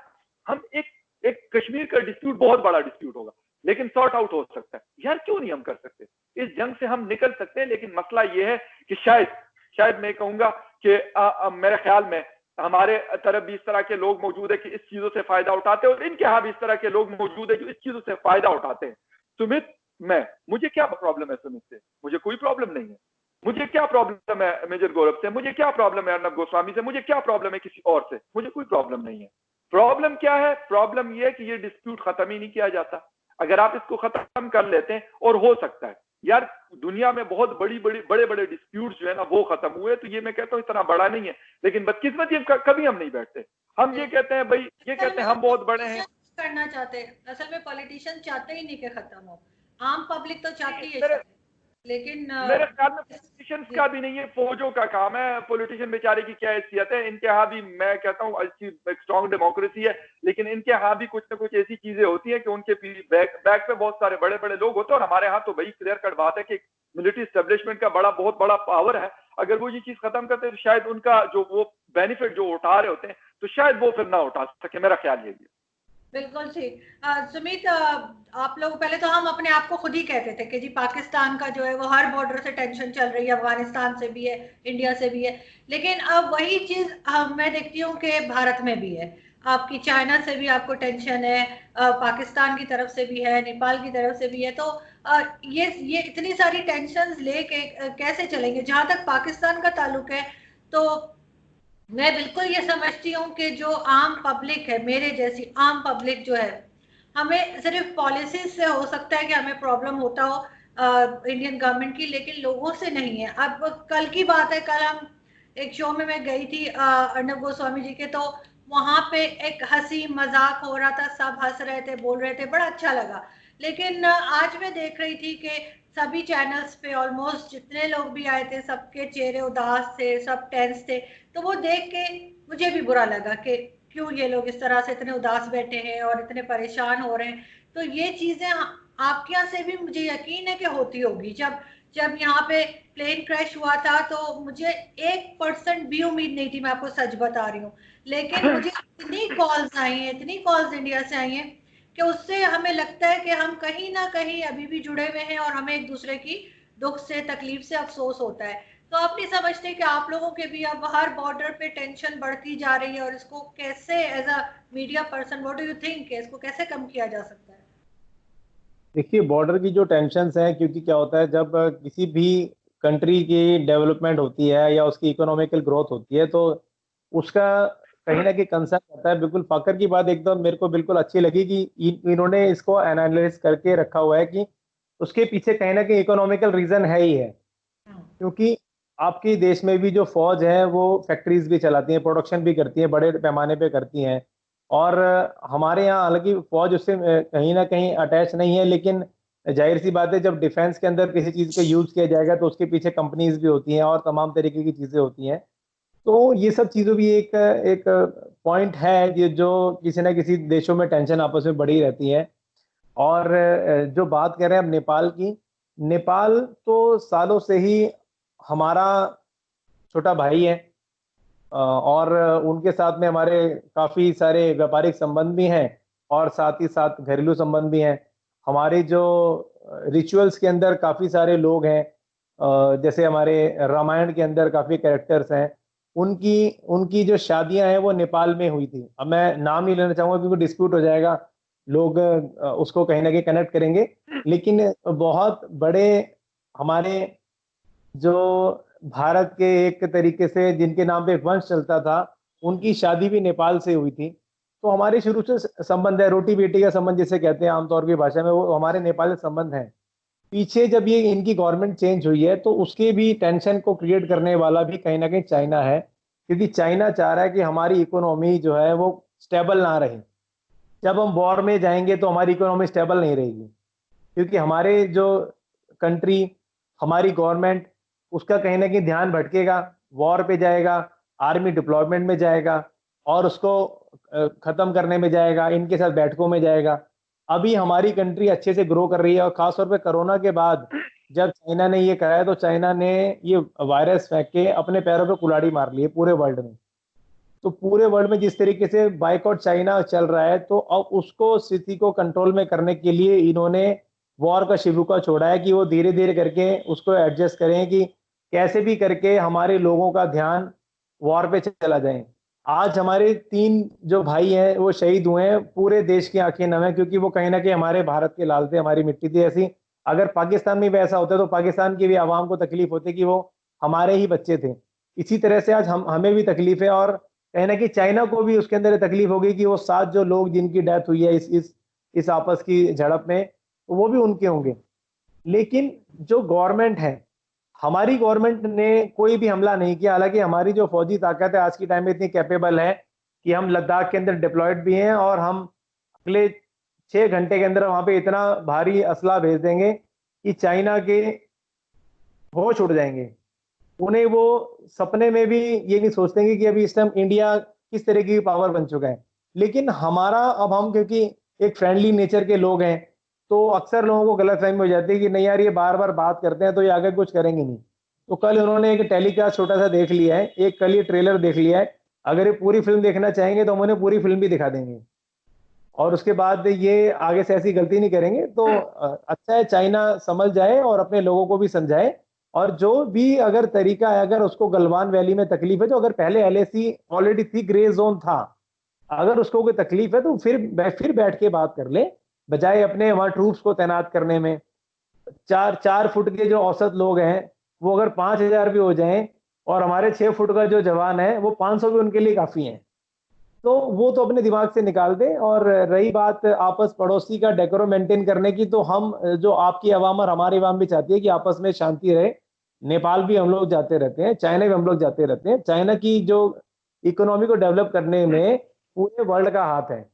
हम एक कश्मीर का डिस्प्यूट बहुत बड़ा डिस्प्यूट होगा लेकिन सॉर्ट आउट हो सकता है, यार क्यों नहीं हम कर सकते? इस जंग से हम निकल सकते हैं, लेकिन मसला यह है कि शायद मैं कहूंगा कि मेरे ख्याल में हमारे तरफ भी इस तरह के लोग मौजूद है कि इस चीजों से फायदा उठाते हैं, और इनके यहाँ भी इस तरह के लोग मौजूद है जो इस चीजों से फायदा उठाते हैं। सुमित, मुझे क्या प्रॉब्लम है सुमित से? मुझे कोई प्रॉब्लम नहीं है। मुझे क्या प्रॉब्लम है मेजर गौरव से? मुझे क्या प्रॉब्लम है अर्नब गोस्वामी से? मुझे क्या प्रॉब्लम है किसी और से? मुझे कोई प्रॉब्लम नहीं है। प्रॉब्लम क्या है? प्रॉब्लम यह है कि ये डिस्प्यूट खत्म ही नहीं किया जाता। अगर आप इसको खत्म कर लेते हैं, और हो सकता है यार दुनिया में बहुत बड़े डिस्प्यूट्स जो है ना वो खत्म हुए, तो ये मैं कहता हूँ इतना बड़ा नहीं है, लेकिन बदकिस्मती कभी हम नहीं बैठते। हम ये कहते हैं भाई, ये कहते हैं हम बहुत बड़े हैं, करना चाहते हैं। असल में पॉलिटिशियन चाहते ही नहीं कि खत्म हो, आम पब्लिक तो चाहती है, लेकिन मेरे ख्याल में पॉलिटिशियंस का भी नहीं है, फौजों का काम है। पॉलिटिशियन बेचारे की क्या हैसियत है? इनके यहाँ भी मैं कहता हूँ अच्छी स्ट्रॉन्ग डेमोक्रेसी है, लेकिन इनके यहाँ भी कुछ ना कुछ ऐसी चीजें होती है कि उनके बैक पे बहुत सारे बड़े लोग होते हैं। और हमारे यहाँ तो भाई क्लियर कट बात है कि मिलिट्री स्टेब्लिशमेंट का बहुत बड़ा पावर है। अगर वो ये चीज खत्म करते हैं तो शायद उनका जो वो बेनिफिट जो उठा रहे होते हैं तो शायद वो फिर ना उठा सके, मेरा ख्याल यही है। बिल्कुल ठीक। सुमित, आप लोग पहले तो हम अपने आप को खुद ही कहते थे कि जी पाकिस्तान का जो है वो हर बॉर्डर से टेंशन चल रही है, अफगानिस्तान से भी है, इंडिया से भी है, लेकिन अब वही चीज मैं देखती हूँ कि भारत में भी है। आपकी चाइना से भी आपको टेंशन है, पाकिस्तान की तरफ से भी है, नेपाल की तरफ से भी है। तो ये इतनी सारी टेंशन लेके कैसे चलेंगे? जहां तक पाकिस्तान का ताल्लुक है तो मैं बिल्कुल ये समझती हूँ कि जो आम पब्लिक है, मेरे जैसी आम पब्लिक जो है, हमें सिर्फ पॉलिसीज से हो सकता है कि हमें प्रॉब्लम होता हो इंडियन गवर्नमेंट की, लेकिन लोगों से नहीं है। अब कल की बात है, कल हम एक शो में मैं गई थी अर्नब गोस्वामी जी के, तो वहां पे एक हंसी मजाक हो रहा था, सब हंस रहे थे, बोल रहे थे, बड़ा अच्छा लगा। लेकिन आज मैं देख रही थी कि सभी चैनल्स पे ऑलमोस्ट जितने लोग भी आए थे सबके चेहरे उदास थे, सब टेंस थे। तो वो देख के मुझे भी बुरा लगा कि क्यों ये लोग इस तरह से इतने उदास बैठे हैं और इतने परेशान हो रहे हैं। तो ये चीजें आपके यहाँ से भी मुझे यकीन है कि होती होगी। जब यहाँ पे प्लेन क्रैश हुआ था तो मुझे 1% भी उम्मीद नहीं थी, मैं आपको सच बता रही हूँ। लेकिन मुझे इतनी कॉल्स आई हैं, इतनी कॉल्स इंडिया से आई हैं कि उससे हमें लगता है कि हम कहीं ना कहीं अभी भी जुड़े हुए हैं और हमें एक दूसरे की दुख से, तकलीफ से अफसोस होता है। तो आप नहीं समझते कि आप लोगों के भी अब हर बॉर्डर पे टेंशन बढ़ती जा रही है, और इसको कैसे as a media person what do you think, इसको कैसे कम किया जा सकता है? देखिए, बॉर्डर की जो टेंशन्स हैं, क्योंकि क्या होता है जब किसी भी कंट्री की डेवलपमेंट होती है या उसकी इकोनॉमिकल ग्रोथ होती है, तो उसका कहीं ना कहीं कंसर्न रहता है। बिल्कुल फखर की बात एकदम मेरे को बिल्कुल अच्छी लगी कि इन्होंने इसको एनालिसिस करके रखा हुआ है कि उसके पीछे कहीं ना कहीं इकोनॉमिकल रीजन है ही है। क्योंकि आपके देश में भी जो फौज है वो फैक्ट्रीज भी चलाती हैं, प्रोडक्शन भी करती है, बड़े पैमाने पे करती हैं। और हमारे यहाँ हालांकि फौज उससे कहीं ना कहीं अटैच नहीं है, लेकिन जाहिर सी बात है जब डिफेंस के अंदर किसी चीज का यूज किया जाएगा तो उसके पीछे कंपनीज भी होती हैं और तमाम तरीके की चीजें होती हैं। तो ये सब चीजों भी एक एक पॉइंट है ये जो किसी ना किसी देशों में टेंशन आपस में बढ़ी रहती है। और जो बात कर रहे हैं अब नेपाल की, नेपाल तो सालों से ही हमारा छोटा भाई है। और उनके साथ में हमारे काफी सारे व्यापारिक संबंध भी हैं और साथ ही साथ घरेलू संबंध भी हैं। हमारे जो रिचुअल्स के अंदर काफी सारे लोग हैं, जैसे हमारे रामायण के अंदर काफी कैरेक्टर्स हैं। उनकी उनकी जो शादियां हैं वो नेपाल में हुई थी। अब मैं नाम नहीं लेना चाहूंगा क्योंकि डिस्प्यूट हो जाएगा, लोग उसको कहीं ना कहीं कनेक्ट करेंगे। लेकिन बहुत बड़े हमारे जो भारत के एक तरीके से जिनके नाम पे एक वंश चलता था, उनकी शादी भी नेपाल से हुई थी। तो हमारे शुरू से संबंध है, रोटी बेटी का संबंध जिसे कहते हैं आमतौर की भाषा में, वो हमारे नेपाल से संबंध है। पीछे जब ये इनकी गवर्नमेंट चेंज हुई है तो उसके भी टेंशन को क्रिएट करने वाला भी कहीं ना कहीं चाइना है। क्योंकि चाइना चाह रहा है कि हमारी इकोनॉमी जो है वो स्टेबल ना रहे। जब हम वॉर में जाएंगे तो हमारी इकोनॉमी स्टेबल नहीं रहेगी, क्योंकि हमारे जो कंट्री, हमारी गवर्नमेंट, उसका कहीं ना कहीं ध्यान भटकेगा, वॉर पे जाएगा, आर्मी डिप्लॉयमेंट में जाएगा और उसको खत्म करने में जाएगा, इनके साथ बैठकों में जाएगा। अभी हमारी कंट्री अच्छे से ग्रो कर रही है और खासतौर पे कोरोना के बाद जब चाइना ने ये कराया तो चाइना ने ये वायरस फेंक के अपने पैरों पे कुल्हाड़ी मार ली है पूरे वर्ल्ड में। तो पूरे वर्ल्ड में जिस तरीके से बाइकआउट चाइना चल रहा है, तो अब उसको स्थिति को कंट्रोल में करने के लिए इन्होंने वॉर का शिविका छोड़ा है कि वो धीरे धीरे करके उसको एडजस्ट करें कि कैसे भी करके हमारे लोगों का ध्यान वॉर पे चला जाए। आज हमारे 3 जो भाई हैं वो शहीद हुए हैं, पूरे देश की आंखें नम है, क्योंकि वो कहीं ना कहीं हमारे भारत के लाल थे, हमारी मिट्टी थी ऐसी। अगर पाकिस्तान में भी ऐसा होता तो पाकिस्तान की भी आवाम को तकलीफ होती कि वो हमारे ही बच्चे थे। इसी तरह से आज हमें भी तकलीफ है और कहीं ना कहीं चाइना को भी उसके अंदर तकलीफ होगी कि वो 7 जो लोग जिनकी डेथ हुई है इस आपस की झड़प में, तो वो भी उनके होंगे। लेकिन जो गवर्नमेंट है, हमारी गवर्नमेंट ने कोई भी हमला नहीं किया। हालांकि हमारी जो फौजी ताकत है आज के टाइम में इतनी कैपेबल है कि हम लद्दाख के अंदर डिप्लॉयड भी हैं और हम अगले 6 घंटे के अंदर वहां पे इतना भारी असला भेज देंगे कि चाइना के होश उड़ जाएंगे। उन्हें वो सपने में भी ये नहीं सोचते कि अभी इस टाइम इंडिया किस तरह की पावर बन चुका है। लेकिन हमारा अब हम क्योंकि एक फ्रेंडली नेचर के लोग हैं, तो अक्सर लोगों को गलतफहमी हो जाती है कि नहीं यार ये बार बार बात करते हैं तो ये आगे कुछ करेंगे नहीं। तो कल उन्होंने एक टेलीकास्ट छोटा सा देख लिया है, एक कल ये ट्रेलर देख लिया है। अगर ये पूरी फिल्म देखना चाहेंगे तो हम उन्हें पूरी फिल्म भी दिखा देंगे और उसके बाद ये आगे से ऐसी गलती नहीं करेंगे। तो अच्छा है चाइना समझ जाए और अपने लोगों को भी समझाए। और जो भी अगर तरीका है, अगर उसको गलवान वैली में तकलीफ है, तो अगर पहले एलएसी ऑलरेडी थी, ग्रे जोन था, अगर उसको कोई तकलीफ है तो फिर बैठ के बात कर ले, बजाय अपने वहां ट्रूप्स को तैनात करने में। 4 फुट के जो औसत लोग हैं वो अगर 5,000 भी हो जाएं और हमारे 6 फुट का जो जवान है वो 500 भी उनके लिए काफी है। तो वो तो अपने दिमाग से निकाल दे। और रही बात आपस पड़ोसी का डेकोरम मेंटेन करने की, तो हम जो आपकी अवाम और हमारी अवाम भी चाहती है कि आपस में शांति रहे। नेपाल भी हम लोग जाते रहते हैं, चाइना भी हम लोग जाते रहते हैं। चाइना की जो इकोनॉमी को डेवलप करने में पूरे वर्ल्ड का हाथ है।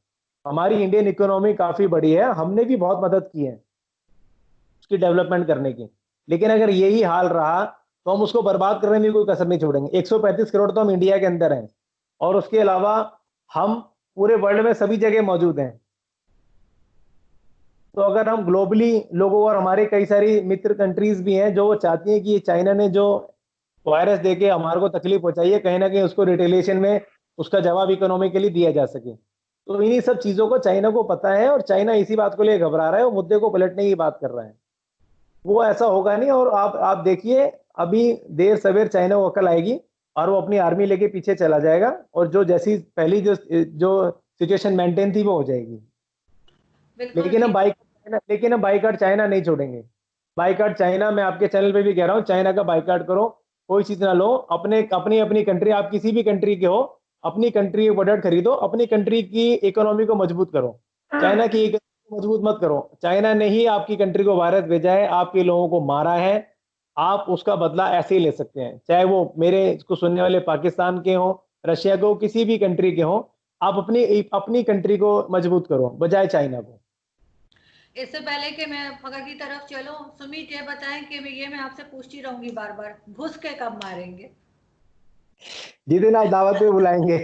हमारी इंडियन इकोनॉमी काफी बड़ी है, हमने भी बहुत मदद की है उसकी डेवलपमेंट करने की। लेकिन अगर यही हाल रहा तो हम उसको बर्बाद करने में कोई कसर नहीं छोड़ेंगे। 135 करोड़ तो हम इंडिया के अंदर हैं और उसके अलावा हम पूरे वर्ल्ड में सभी जगह मौजूद हैं। तो अगर हम ग्लोबली लोगों, और हमारे कई सारी मित्र कंट्रीज भी हैं जो वो चाहती हैं कि चाइना ने जो वायरस देके हमारे को तकलीफ पहुंचाई है, कहीं ना कहीं उसको रिटेलिएशन में उसका जवाब इकोनॉमिकली दिया जा सके। तो इन्हीं सब चीजों को चाइना को पता है और चाइना इसी बात को लिए घबरा रहा है और मुद्दे को पलटने की बात कर रहा है। वो ऐसा होगा नहीं। और आप देखिए अभी देर सवेर चाइना को अकल आएगी और वो अपनी आर्मी लेके पीछे चला जाएगा, और जो जैसी पहली जो सिचुएशन मेंटेन थी वो हो जाएगी। लेकिन हम बाइकाट चाइना नहीं छोड़ेंगे। बाइकाट चाइना, मैं आपके चैनल पे भी कह रहा हूँ, चाइना का बाइकाट करो, कोई चीज ना लो, अपनी कंट्री, आप किसी भी कंट्री के हो, अपनी कंट्री के प्रोडक्ट खरीदो, अपनी कंट्री की इकोनॉमी को मजबूत करो, चाइना की इकोनॉमी को मजबूत मत करो। चाइना ने ही आपकी कंट्री को वायरस भेजा है, आपके लोगों को मारा है, आप उसका बदला ऐसे ही ले सकते हैं, चाहे वो मेरे इसको सुनने वाले पाकिस्तान के हो, रशिया के हो, किसी भी कंट्री के हो। आप अपनी कंट्री को मजबूत करो बजाय चाइना को। इससे पहले कि मैं फगर की तरफ चलूं, सुमित ये बताएं कि मैं आपसे पूछती रहूंगी बार बार, घुस के कब मारेंगे? जिस दिन आप दावत पे बुलाएंगे।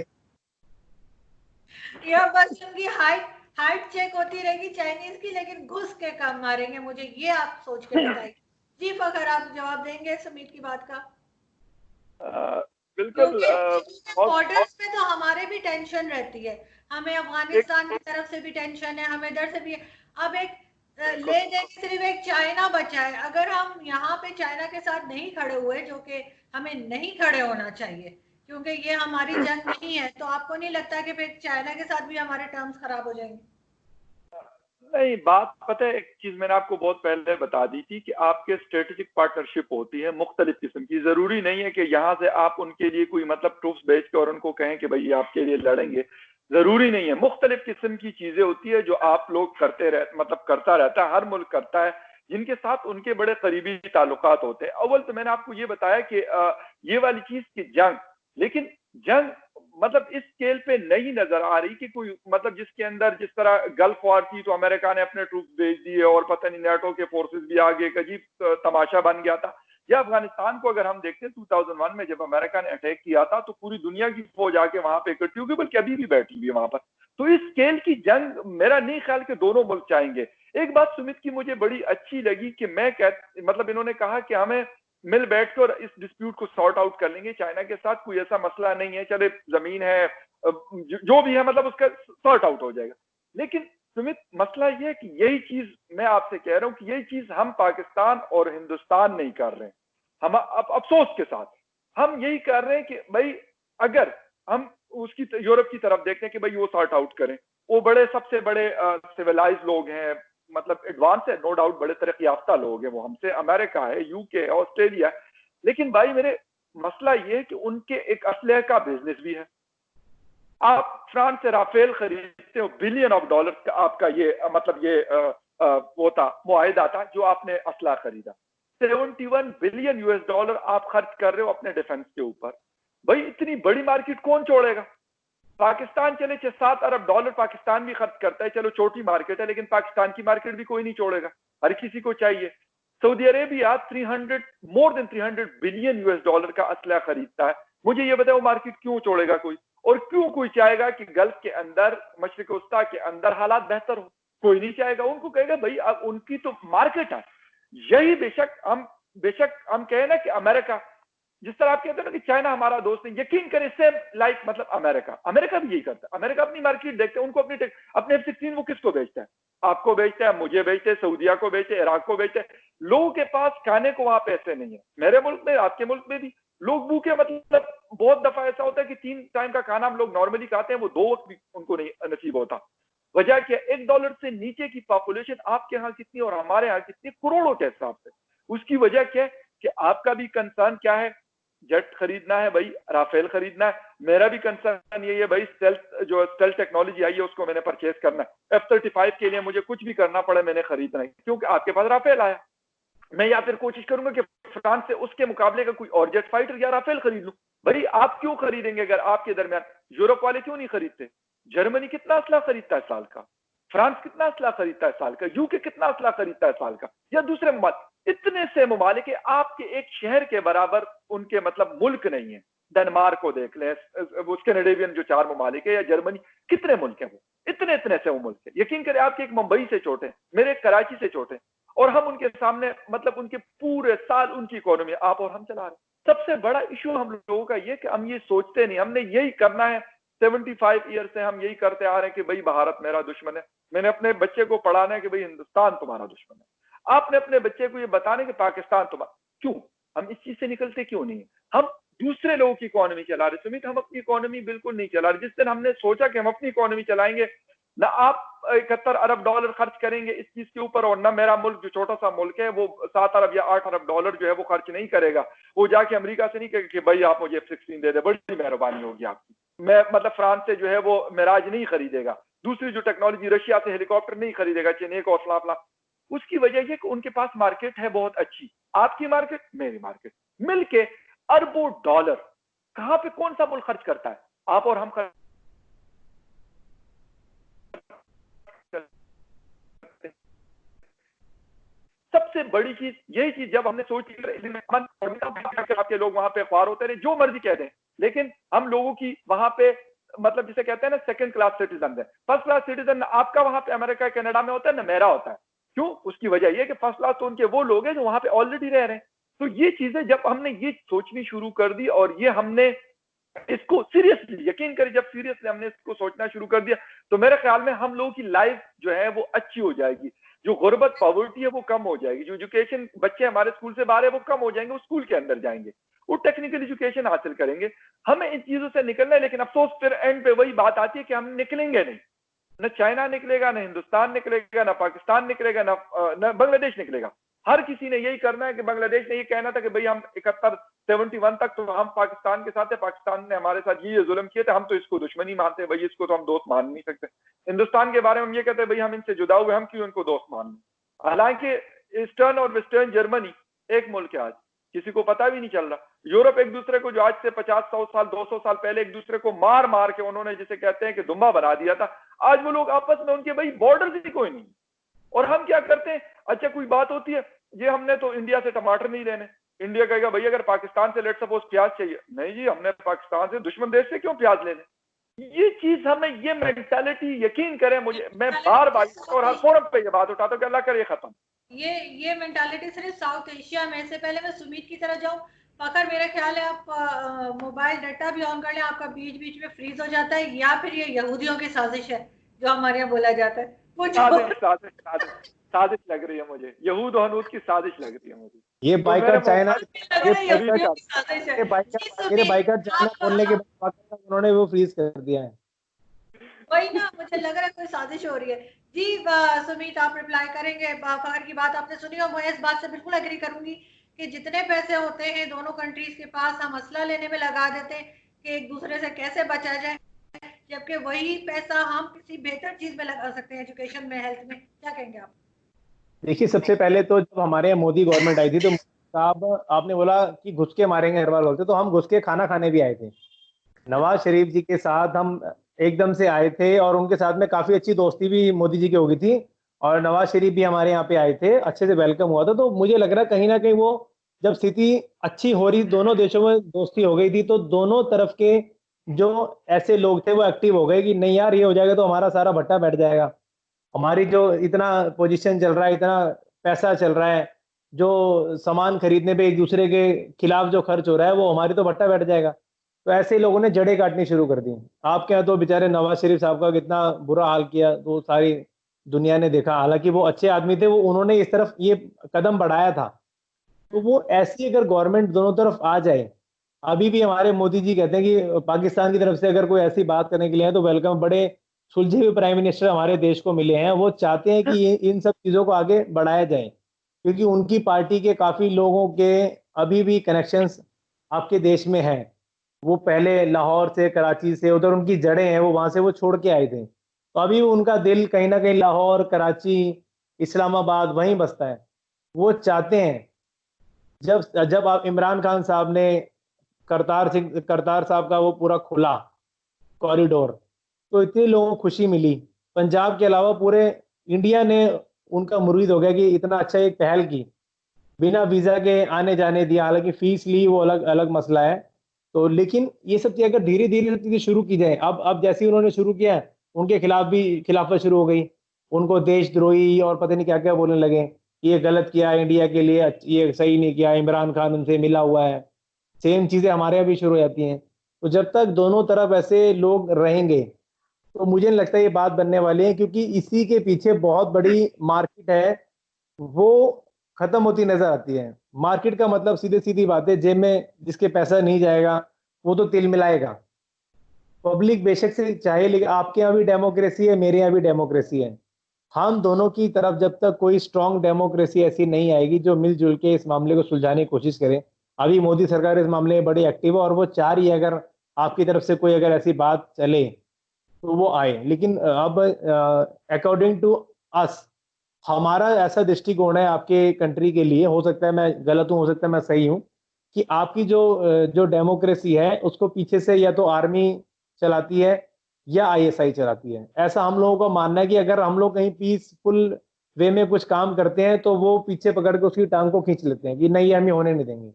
या बस उनकी हाइट हाइट चेक होती रहेगी चाइनीज की, लेकिन घुस के कब मारेंगे, मुझे ये आप सोच के बताइए। जी फगर, आप जवाब देंगे सुमित की बात का? बिल्कुल। क्योंकि बॉर्डर्स पे तो हमारे भी टेंशन रहती है, हमें अफगानिस्तान की तरफ से भी टेंशन है, हमें इधर से भी। अब एक ले दे के सिर्फ एक चाइना बचा है, अगर हम यहाँ पे चाइना के साथ नहीं खड़े हुए, जो कि हमें नहीं खड़े होना चाहिए क्योंकि ये हमारी जंग नहीं है, तो आपको नहीं लगता कि फिर चाइना के साथ भी हमारे टर्म्स खराब हो जाएंगे? नहीं, बात पता है, एक चीज मैंने आपको बहुत पहले बता दी थी कि आपके स्ट्रेटेजिक पार्टनरशिप होती है मुख्तलिफ किस्म की। जरूरी नहीं है कि यहाँ से आप उनके लिए कोई मतलब ट्रूप्स भेज के और उनको कहें कि भाई आपके लिए लड़ेंगे, जरूरी नहीं है। मुख्तलिफ किस्म की चीजें होती है जो आप लोग करता रहता है, हर मुल्क करता है, जिनके साथ उनके बड़े करीबी ताल्लुकात होते हैं। अव्वल तो मैंने आपको ये बताया कि ये वाली चीज की जंग, लेकिन जंग मतलब इस स्केल पे नहीं नजर आ रही कि कोई मतलब जिसके अंदर जिस तरह गल्फ वॉर थी तो अमेरिका ने अपने ट्रूप भेज दिए और पता नहीं नेटो के फोर्सेस भी आगे, एक अजीब तमाशा बन गया था। या अफगानिस्तान को अगर हम देखते हैं 2001 में जब अमेरिका ने अटैक किया था तो पूरी दुनिया की फौज आके वहां पे इकट्ठी होगी, बल्कि अभी भी बैठी हुई है वहां पर। तो इस स्केल की जंग मेरा नहीं ख्याल कि दोनों मुल्क चाहेंगे। एक बात सुमित की मुझे बड़ी अच्छी लगी कि मतलब इन्होंने कहा कि हमें मिल बैठकर इस डिस्प्यूट को सॉर्ट आउट कर लेंगे, चाइना के साथ कोई ऐसा मसला नहीं है, चले जमीन है जो भी है मतलब उसका सॉर्ट आउट हो जाएगा। लेकिन सुमित मसला यह है कि यही चीज मैं आपसे कह रहा हूं कि यही चीज हम पाकिस्तान और हिंदुस्तान नहीं कर रहे हैं। हम अब अफसोस के साथ हम यही कर रहे हैं कि भाई अगर हम उसकी यूरोप की तरफ देखते हैं कि भाई वो सॉर्ट आउट करें, वो बड़े सबसे बड़े सिविलाइज लोग हैं, मतलब एडवांस है, नो डाउट, बड़े तरक्की याफ्ता लोग हैं वो हमसे, अमेरिका है, यूके है, ऑस्ट्रेलिया है। लेकिन भाई मेरे मसला ये है कि उनके एक असलहे का बिजनेस भी है। आप फ्रांस से राफेल खरीदते हो, बिलियन ऑफ डॉलर का आपका ये वो था, मुआहिदा था जो आपने असला खरीदा। 71 बिलियन यूएस डॉलर आप खर्च कर रहे हो अपने डिफेंस के ऊपर। भाई इतनी बड़ी मार्केट कौन छोड़ेगा? पाकिस्तान चले 6-7 अरब डॉलर पाकिस्तान भी खर्च करता है, चलो छोटी मार्केट है, लेकिन पाकिस्तान की मार्केट भी कोई नहीं छोड़ेगा, हर किसी को चाहिए। Saudi Arabia more than 300 billion US dollar का असला खरीदता है। मुझे ये बताओ मार्केट क्यों छोड़ेगा कोई? और क्यों कोई चाहेगा कि गल्फ के अंदर, मशरिक वस्ता के अंदर हालात बेहतर हो? कोई नहीं चाहेगा। उनको कहेगा भाई अब उनकी तो मार्केट है यही। बेशक हम कहें ना कि अमेरिका, जिस तरह आप कहते हो ना कि चाइना हमारा दोस्त है, यकीन करें सेम लाइक मतलब अमेरिका भी यही करता है। अमेरिका अपनी मार्केट देखते हैं, उनको अपने F-16 वो किसको बेचता है? आपको बेचता है, मुझे बेचते हैं, सऊदिया को बेचते हैं, इराक को बेचते हैं। लोगों के पास खाने को वहां पैसे नहीं है। मेरे मुल्क में, आपके मुल्क में भी लोग भूखे, मतलब बहुत दफा ऐसा होता है कि 3 टाइम का खाना हम लोग नॉर्मली खाते हैं, वो 2 वक्त भी उनको नहीं नसीब होता। वजह क्या? $1 से नीचे की पॉपुलेशन आपके यहाँ कितनी और हमारे यहाँ कितनी, करोड़ों के हिसाब से। उसकी वजह क्या है कि आपका भी कंसर्न क्या है? जेट खरीदना है भाई, राफेल खरीदना है। मेरा भी कंसर्न यही है भाई, स्टेल्थ टेक्नोलॉजी आई है उसको मैंने परचेज करना है। F-35 के लिए मुझे कुछ भी करना पड़े मैंने खरीदना है, क्योंकि आपके पास राफेल आया। मैं या फिर कोशिश करूंगा कि फ्रांस से उसके मुकाबले का कोई और जेट फाइटर या राफेल खरीद लूं। भाई आप क्यों खरीदेंगे अगर आपके दरमियान? यूरोप वाले क्यों नहीं खरीदते? जर्मनी कितना असला खरीदता है साल का? फ्रांस कितना असला खरीदता है साल का? यूके कितना असला खरीदता है साल का? या दूसरे ममालिक, इतने से ममालिक है, आपके एक शहर के बराबर उनके मतलब मुल्क नहीं है। डेनमार्क को देख ले, वो स्कैंडिनेवियन जो 4 ममालिक है, या जर्मनी, कितने मुल्क है वो? इतने इतने से वो मुल्क है। यकीन करें आपके एक मुंबई से छोटे, मेरे एक कराची से छोटे, और हम उनके सामने मतलब उनके पूरे साल उनकी इकोनॉमी आप और हम चला रहे। सबसे बड़ा इशू हम लोगों का ये कि हम ये सोचते नहीं, हमने यही करना है। 75 ईयर से हम यही करते आ रहे हैं कि भाई भारत मेरा दुश्मन है। मैंने अपने बच्चे को पढ़ाना है कि भाई हिंदुस्तान तुम्हारा दुश्मन है। आपने अपने बच्चे को ये बताने कि पाकिस्तान तुम्हारा, क्यों? हम इस चीज से निकलते क्यों नहीं? हम दूसरे लोगों की इकोनॉमी चला रहे। सुमित, हम अपनी इकोनॉमी बिल्कुल नहीं चला रहे। जिस दिन हमने सोचा कि हम अपनी इकोनॉमी चलाएंगे, ना आप 71 अरब डॉलर खर्च करेंगे इस चीज के ऊपर, और ना मेरा मुल्क जो छोटा सा मुल्क है वो 7 अरब या 8 अरब डॉलर जो है वो खर्च नहीं करेगा। वो जाके अमेरिका से नहीं कहेगा कि भाई आप मुझे F-16 दे दे, बड़ी मेहरबानी होगी आपकी। मैं मतलब फ्रांस से जो है वो मिराज नहीं खरीदेगा, दूसरी जो टेक्नोलॉजी रशिया से हेलीकॉप्टर नहीं खरीदेगा, चीन को फला फला। उसकी वजह यह कि उनके पास मार्केट है बहुत अच्छी, आपकी मार्केट, मेरी मार्केट, मिलके अरबों डॉलर कहां पे कौन सा मुल्क खर्च करता है? आप और हम सबसे बड़ी चीज यही चीज जब हमने सोची, आपके लोग वहां पे अखबार होते रहे, जो मर्जी कह दें, लेकिन हम लोगों की वहां पे मतलब जिसे कहते हैं ना सेकंड क्लास सिटीजन है। फर्स्ट क्लास सिटीजन आपका वहां पे अमेरिका कनाडा में होता है ना, मेरा होता है। क्यों? उसकी वजह यह कि फर्स्ट क्लास तो उनके वो लोग हैं जो वहां पे ऑलरेडी रह रहे हैं। तो ये चीजें जब हमने ये सोचनी शुरू कर दी और ये हमने इसको सीरियसली, यकीन करिए, जब सीरियसली हमने इसको सोचना शुरू कर दिया, तो मेरे ख्याल में हम लोगों की लाइफ जो है वो अच्छी हो जाएगी। जो गुर्बत पॉवर्टी है वो कम हो जाएगी। जो एजुकेशन बच्चे हमारे स्कूल से बाहर है वो कम हो जाएंगे, वो स्कूल के अंदर जाएंगे, वो टेक्निकल एजुकेशन हासिल करेंगे। हमें इन चीजों से निकलना है, लेकिन अफसोस फिर एंड पे वही बात आती है कि हम निकलेंगे नहीं। न चाइना निकलेगा, न हिंदुस्तान निकलेगा, न पाकिस्तान निकलेगा, न बांग्लादेश निकलेगा। हर किसी ने यही करना है कि बांग्लादेश ने ये कहना था कि भाई हम 71 तक तो हम पाकिस्तान के साथ है, पाकिस्तान ने हमारे साथ ये जुल्म किए थे, हम तो इसको दुश्मनी मानते हैं, भाई इसको तो हम दोस्त मान नहीं सकते। हिंदुस्तान के बारे में हम ये कहते हैं भाई हम इनसे जुदा हुए, हम क्यों इनको दोस्त मान लें। हालांकि ईस्टर्न और वेस्टर्न जर्मनी एक मुल्क है, आज किसी को पता भी नहीं चल रहा। यूरोप एक दूसरे को, जो आज से 50-100 साल 200 साल पहले एक दूसरे को मार मार के उन्होंने जिसे कहते हैं कि दुम्बा बना दिया था, आज वो लोग आपस में, उनके भाई बॉर्डर ही कोई नहीं। और हम क्या करते हैं, अच्छा कोई बात होती है, ये हमने तो इंडिया से टमाटर नहीं लेने, इंडिया कहेगा भाई अगर पाकिस्तान से लेट सपोज प्याज चाहिए, नहीं जी हमने पाकिस्तान से, दुश्मन देश से क्यों प्याज लेने। ये चीज हमें, ये मेंटालिटी, यकीन करें मुझे, मैं बार बार और हर फोरम पे ये बात उठाता हूं कि अल्लाह करे खत्म। ये मेंटालिटी सिर्फ साउथ एशिया में। से पहले मैं सुमित की तरह जाऊं, फकर मेरे ख्याल है आप मोबाइल डाटा भी ऑन कर लें, आपका बीच बीच में फ्रीज हो जाता है, या फिर ये यहूदियों की साजिश है जो हमारे यहाँ बोला जाता है। वो साजिश लग रही है मुझे, यहूद और हनूद की साजिश लग रही है मुझे। ये बाइकआउट चाइना, मेरे बाइकआउट चाइना बोलने के बाद उन्होंने वो फ्रीज कर दिया है। वही ना, मुझे लग रहा है कोई साजिश हो रही है। जी सुमित, आप रिप्लाई करेंगे? फखर की बात आपने सुनी और मैं इस बात से बिल्कुल एग्री करूंगी कि जितने पैसे होते हैं दोनों कंट्रीज के पास, हम असला लेने में लगा देते हैं कि एक दूसरे से कैसे बचा जाए, जबकि वही पैसा हम किसी बेहतर चीज में लगा सकते हैं, एजुकेशन में, हेल्थ में। क्या कहेंगे आप? देखिए, सबसे पहले तो जब हमारे यहाँ मोदी गवर्नमेंट आई थी तो साहब आपने बोला कि घुस के मारेंगे हर बार बोलते, तो हम घुस के खाना खाने भी आए थे। नवाज शरीफ जी के साथ हम एकदम से आए थे और उनके साथ में काफी अच्छी दोस्ती भी मोदी जी की हो गई थी, और नवाज शरीफ भी हमारे यहाँ पे आए थे, अच्छे से वेलकम हुआ था। तो मुझे लग रहा है कहीं ना कहीं वो जब स्थिति अच्छी हो रही, दोनों देशों में दोस्ती हो गई थी, तो दोनों तरफ के जो ऐसे लोग थे वो एक्टिव हो गए कि नहीं यार ये हो जाएगा तो हमारा सारा भट्टा बैठ जाएगा, हमारी जो इतना पोजीशन चल रहा है, इतना पैसा चल रहा है, जो सामान खरीदने पे एक दूसरे के खिलाफ जो खर्च हो रहा है, वो हमारी तो भट्टा बैठ जाएगा। तो ऐसे लोगों ने जड़ें काटनी शुरू कर दी। आपके यहाँ तो बेचारे नवाज शरीफ साहब का कितना बुरा हाल किया तो सारी दुनिया ने देखा, हालांकि वो अच्छे आदमी थे, वो उन्होंने इस तरफ ये कदम बढ़ाया था। तो वो ऐसी अगर गवर्नमेंट दोनों तरफ आ जाए, अभी भी हमारे मोदी जी कहते हैं कि पाकिस्तान की तरफ से अगर कोई ऐसी बात करने के लिए है तो वेलकम, बड़े सुलझे हुए प्राइम मिनिस्टर हमारे देश को मिले हैं, वो चाहते हैं कि इन सब चीजों को आगे बढ़ाया जाए, क्योंकि उनकी पार्टी के काफी लोगों के अभी भी कनेक्शंस आपके देश में हैं। वो पहले लाहौर से, कराची से, उधर उनकी जड़ें हैं, वो वहां से वो छोड़ के आए थे, तो अभी उनका दिल कहीं ना कहीं लाहौर, कराची, इस्लामाबाद वहीं बसता है। वो चाहते हैं, जब आप इमरान खान साहब ने करतार साहब का वो पूरा खुला कॉरिडोर, तो इतने लोगों को खुशी मिली, पंजाब के अलावा पूरे इंडिया ने उनका मुरीद हो गया कि इतना अच्छा एक पहल की, बिना वीजा के आने जाने दिया, हालांकि फीस ली वो अलग अलग मसला है। तो लेकिन ये सब चीजें अगर धीरे धीरे चीजें शुरू की जाए, अब जैसे उन्होंने शुरू किया, उनके खिलाफ भी खिलाफत शुरू हो गई, उनको देशद्रोही और पता नहीं क्या क्या बोलने लगे, ये गलत किया इंडिया के लिए, ये सही नहीं किया, इमरान खान उनसे मिला हुआ है, सेम चीजें हमारे यहाँ भी शुरू हो जाती हैं। तो जब तक दोनों तरफ ऐसे लोग रहेंगे तो मुझे नहीं लगता ये बात बनने वाली है, क्योंकि इसी के पीछे बहुत बड़ी मार्केट है। वो खत्म होती नजर आती है। मार्केट का मतलब सीधे सीधी बात है, जेब में जिसके पैसा नहीं जाएगा वो तो तिल मिलाएगा। पब्लिक बेशक से चाहे, लेकिन आपके यहाँ भी डेमोक्रेसी है, मेरे यहाँ भी डेमोक्रेसी है। हम दोनों की तरफ जब तक कोई स्ट्रांग डेमोक्रेसी ऐसी नहीं आएगी जो मिलजुल के इस मामले को सुलझाने की कोशिश करे। अभी मोदी सरकार इस मामले में बड़ी एक्टिव है और वो चाह रही है अगर आपकी तरफ से कोई अगर ऐसी बात चले तो वो आए। लेकिन अब अकॉर्डिंग टू अस, हमारा ऐसा दृष्टिकोण है आपके कंट्री के लिए, हो सकता है मैं गलत हूं, हो सकता है मैं सही हूं, कि आपकी जो डेमोक्रेसी है उसको पीछे से या तो आर्मी चलाती है या आईएसआई चलाती है। ऐसा हम लोगों का मानना है कि अगर हम लोग कहीं पीसफुल वे में कुछ काम करते हैं तो वो पीछे पकड़ के उसकी टांग को खींच लेते हैं कि नहीं, हम ये होने नहीं देंगे।